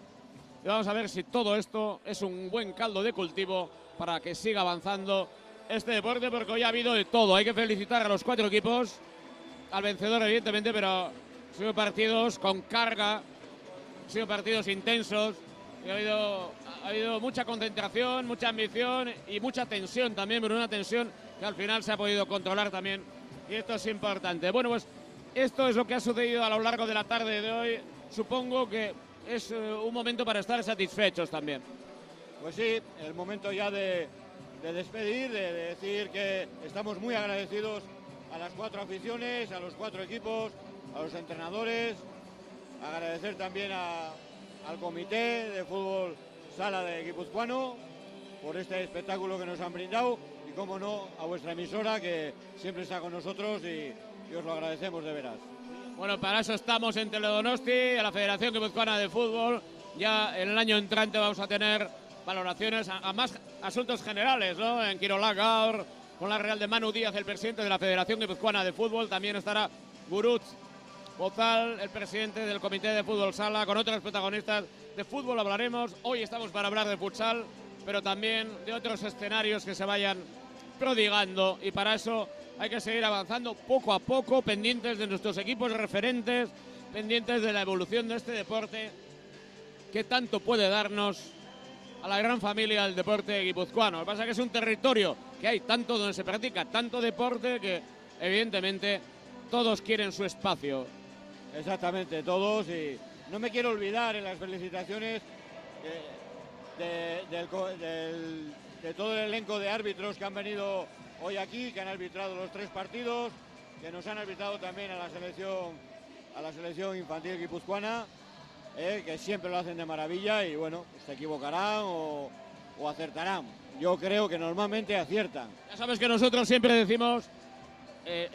Y vamos a ver si todo esto es un buen caldo de cultivo para que siga avanzando este deporte, porque hoy ha habido de todo. Hay que felicitar a los 4 equipos, al vencedor evidentemente, pero han sido partidos con carga, han sido partidos intensos, y ha habido mucha concentración, mucha ambición y mucha tensión también, pero una tensión que al final se ha podido controlar también, y esto es importante. Bueno, pues esto es lo que ha sucedido a lo largo de la tarde de hoy. Supongo que es un momento para estar satisfechos también. Pues sí, el momento ya de despedir, de decir que estamos muy agradecidos a las 4 aficiones, a los 4 equipos, a los entrenadores, agradecer también al Comité de Fútbol Sala de Guipuzcoano por este espectáculo que nos han brindado, y cómo no a vuestra emisora, que siempre está con nosotros, y os lo agradecemos de veras. Bueno, para eso estamos en Teledonosti, a la Federación Guipuzcoana de Fútbol. Ya en el año entrante vamos a tener valoraciones a más asuntos generales, ¿no? En Quirola Gaur, con la Real de Manu Díaz, el presidente de la Federación Guipuzcoana de Fútbol. También estará Gurut Bozal, el presidente del Comité de Fútbol Sala. Con otros protagonistas de fútbol hablaremos. Hoy estamos para hablar de futsal, pero también de otros escenarios que se vayan prodigando, y para eso hay que seguir avanzando poco a poco, pendientes de nuestros equipos referentes, pendientes de la evolución de este deporte que tanto puede darnos a la gran familia del deporte guipuzcoano. Lo que pasa es que es un territorio que hay tanto donde se practica tanto deporte que evidentemente todos quieren su espacio. Exactamente, todos, y no me quiero olvidar en las felicitaciones de todo el elenco de árbitros que han venido hoy aquí, que han arbitrado los 3 partidos, que nos han arbitrado también a la selección infantil guipuzcoana, que siempre lo hacen de maravilla, y bueno, se equivocarán o acertarán. Yo creo que normalmente aciertan. Ya sabes que nosotros siempre decimos,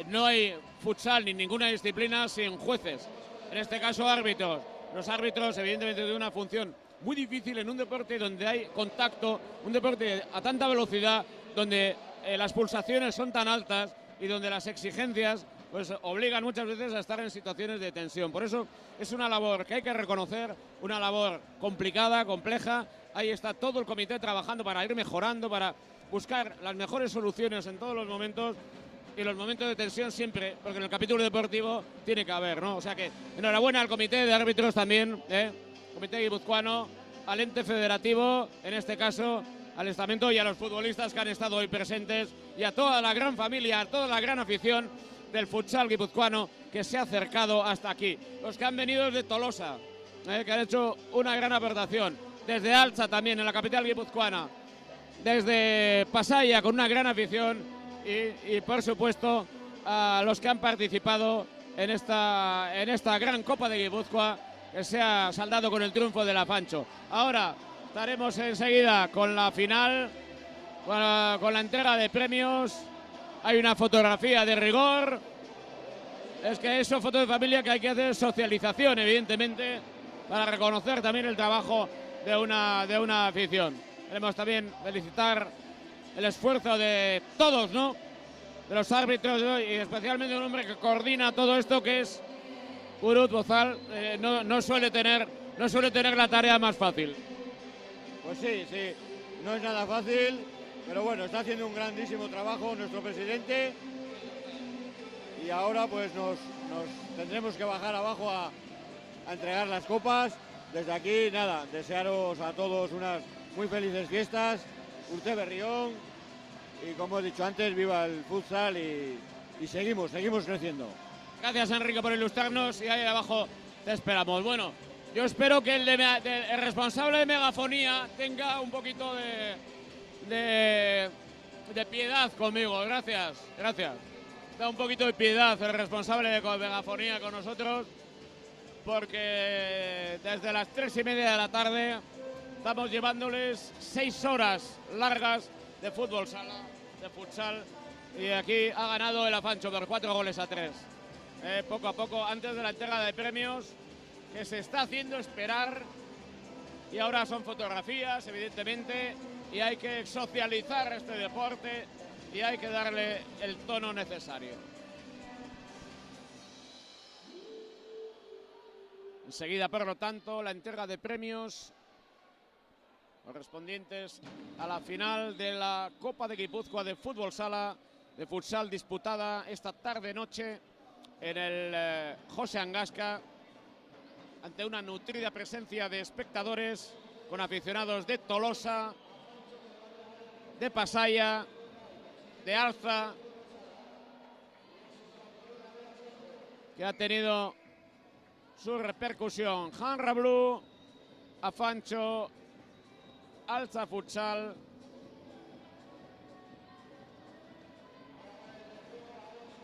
no hay futsal ni ninguna disciplina sin jueces. En este caso, árbitros. Los árbitros, evidentemente, tienen una función muy difícil en un deporte donde hay contacto, un deporte a tanta velocidad, donde las pulsaciones son tan altas y donde las exigencias pues obligan muchas veces a estar en situaciones de tensión. Por eso es una labor que hay que reconocer, una labor complicada, compleja. Ahí está todo el comité trabajando para ir mejorando, para buscar las mejores soluciones en todos los momentos, y los momentos de tensión siempre, porque en el capítulo deportivo tiene que haber, ¿no? O sea que enhorabuena al comité de árbitros también, comité guipuzcoano, al ente federativo, en este caso al estamento, y a los futbolistas que han estado hoy presentes, y a toda la gran familia, a toda la gran afición del futsal guipuzcoano que se ha acercado hasta aquí. Los que han venido desde Tolosa, que han hecho una gran aportación. desde Altza también, en la capital guipuzcoana, desde Pasaia, con una gran afición, y por supuesto a los que han participado en esta gran Copa de Guipúzcoa, que se ha saldado con el triunfo de la Afancho. Ahora estaremos enseguida con la final, con la entrega de premios. Hay una fotografía de rigor. Es que eso, foto de familia, que hay que hacer socialización, evidentemente, para reconocer también el trabajo de una afición. Queremos también felicitar el esfuerzo de todos, ¿no?, de los árbitros, ¿no?, y especialmente un hombre que coordina todo esto, que es Urut Bozal. No suele tener la tarea más fácil. Pues sí, no es nada fácil, pero bueno, está haciendo un grandísimo trabajo nuestro presidente, y ahora pues nos tendremos que bajar abajo a entregar las copas. Desde aquí, nada, desearos a todos unas muy felices fiestas, Urte Berrión, y como he dicho antes, viva el futsal, y seguimos creciendo. Gracias, Enrique, por ilustrarnos, y ahí abajo te esperamos. Bueno, yo espero que el responsable de megafonía tenga un poquito de piedad conmigo. Gracias. Da un poquito de piedad el responsable de megafonía con nosotros, porque desde las 3:30 de la tarde estamos llevándoles 6 horas largas de fútbol sala, de futsal, y aquí ha ganado el Afancho por 4-3. Poco a poco, antes de la entrega de premios, que se está haciendo esperar, y ahora son fotografías, evidentemente, y hay que socializar este deporte y hay que darle el tono necesario. Enseguida, por lo tanto, la entrega de premios correspondientes a la final de la Copa de Guipúzcoa de fútbol sala, de futsal, disputada esta tarde-noche en el José Angasca, ante una nutrida presencia de espectadores, con aficionados de Tolosa, de Pasaia, de Altza, que ha tenido su repercusión. Hanra Blue, Afancho, Altza Futsal.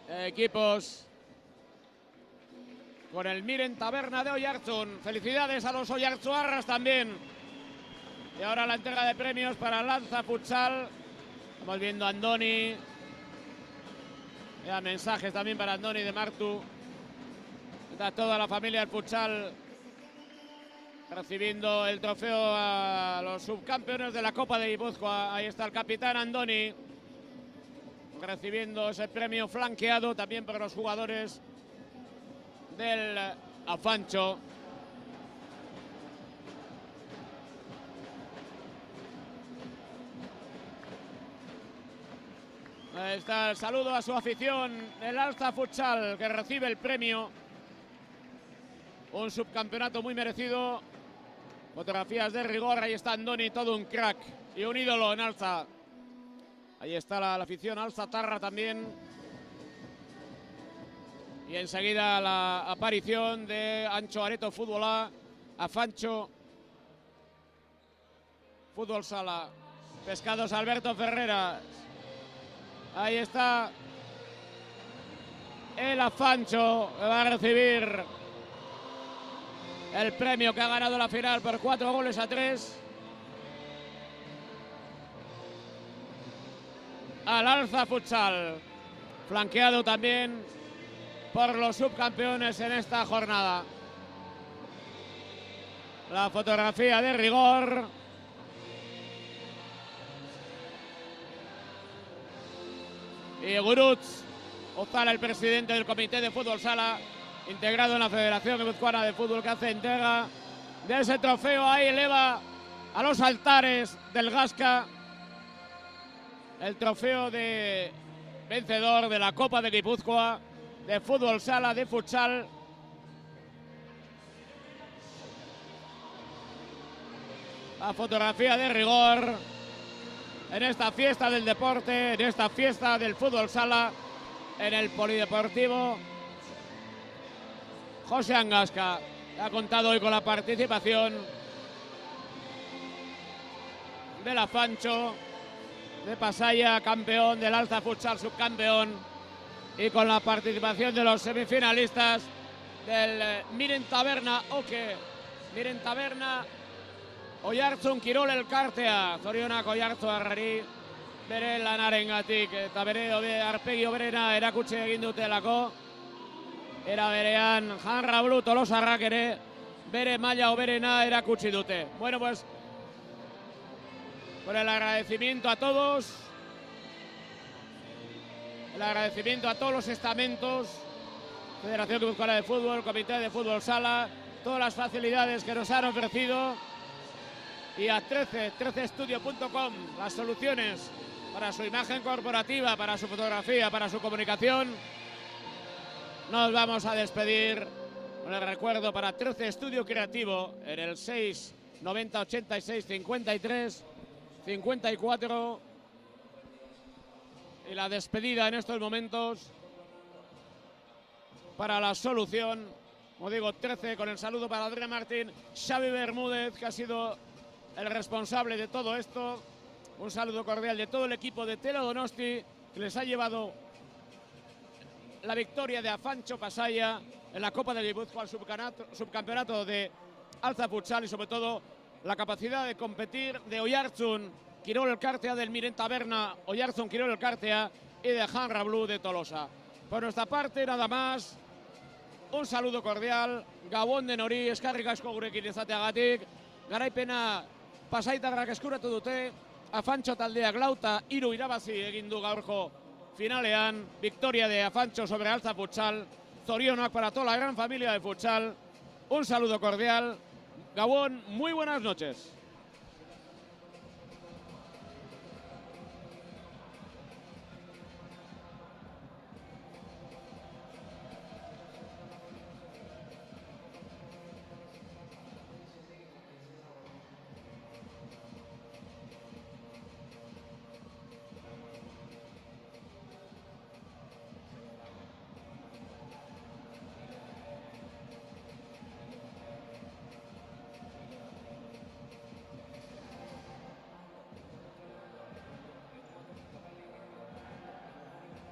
Equipos con el Miren Taberna de Oyarzún. Felicidades a los oyarzuarras también. Y ahora la entrega de premios para Altza Futsal. Estamos viendo a Andoni. Ya mensajes también para Andoni de Martu. Está toda la familia del futsal recibiendo el trofeo a los subcampeones de la Copa de Guipúzcoa. Ahí está el capitán Andoni recibiendo ese premio, flanqueado también por los jugadores del Afancho. Ahí está el saludo a su afición, el Altza Futsal, que recibe el premio. Un subcampeonato muy merecido. Fotografías de rigor, ahí está Andoni, todo un crack y un ídolo en Altza. Ahí está la afición Altza Tarra también. Y enseguida la aparición de Ancho Areto Fútbola, Afancho Fútbol Sala. Pescados Alberto Ferreras. Ahí está el Afancho, que va a recibir el premio, que ha ganado la final por 4-3 al Altza Futsal, flanqueado también por los subcampeones en esta jornada. La fotografía de rigor. Y Gurutz Bozal, el presidente del Comité de Fútbol Sala, integrado en la Federación Guipuzcoana de Fútbol, que hace entrega de ese trofeo. Ahí eleva a los altares del Gasca el trofeo de vencedor de la Copa de Guipúzcoa de fútbol sala, de futsal. La fotografía de rigor en esta fiesta del deporte, en esta fiesta del fútbol sala, en el Polideportivo José Angasca. Ha contado hoy con la participación del Afancho de Pasaia, campeón del Alza Futsal, subcampeón, y con la participación de los semifinalistas del Miren Taberna Oke, Miren Taberna Oiartzun Kirol Elkartea, zorionak Oiartzun harrari bere lanarengatik, eta bere arpegi hoberena erakutsi egin dutelako. Era berean Hanra Blu Tolosarrak ere bere maila hoberena erakutsi dute. Bueno, pues con el agradecimiento a todos, el agradecimiento a todos los estamentos, Federación Guipuzcoana de Fútbol, Comité de Fútbol Sala, todas las facilidades que nos han ofrecido, y a 13studio.com, las soluciones para su imagen corporativa, para su fotografía, para su comunicación. Nos vamos a despedir con el recuerdo para 13 Estudio Creativo en el 6 90 86 53 54, y la despedida en estos momentos para la solución, como digo, 13, con el saludo para Adrián Martín, Xavi Bermúdez, que ha sido el responsable de todo esto. Un saludo cordial de todo el equipo de Telo Donosti, que les ha llevado la victoria de Afancho Pasaia en la Copa de Guipúzcoa, al subcampeonato de Alza Futsal, y sobre todo la capacidad de competir de Oiartzun Kirol Elkartea, del Miren Taberna Oiartzun Kirol Elkartea y de Hanra Blu de Tolosa. Por nuestra parte, nada más. Un saludo cordial, Gabon de Nori, eskerrik asko gurekin izateagatik, garaipena pasaitarrak eskuratu dute, Afancho taldeak 4-3 irabazi egin du gaurko finalean, victoria de Afancho sobre Alza Futsal, zorionak para toda la gran familia de futsal. Un saludo cordial, Gabon, muy buenas noches.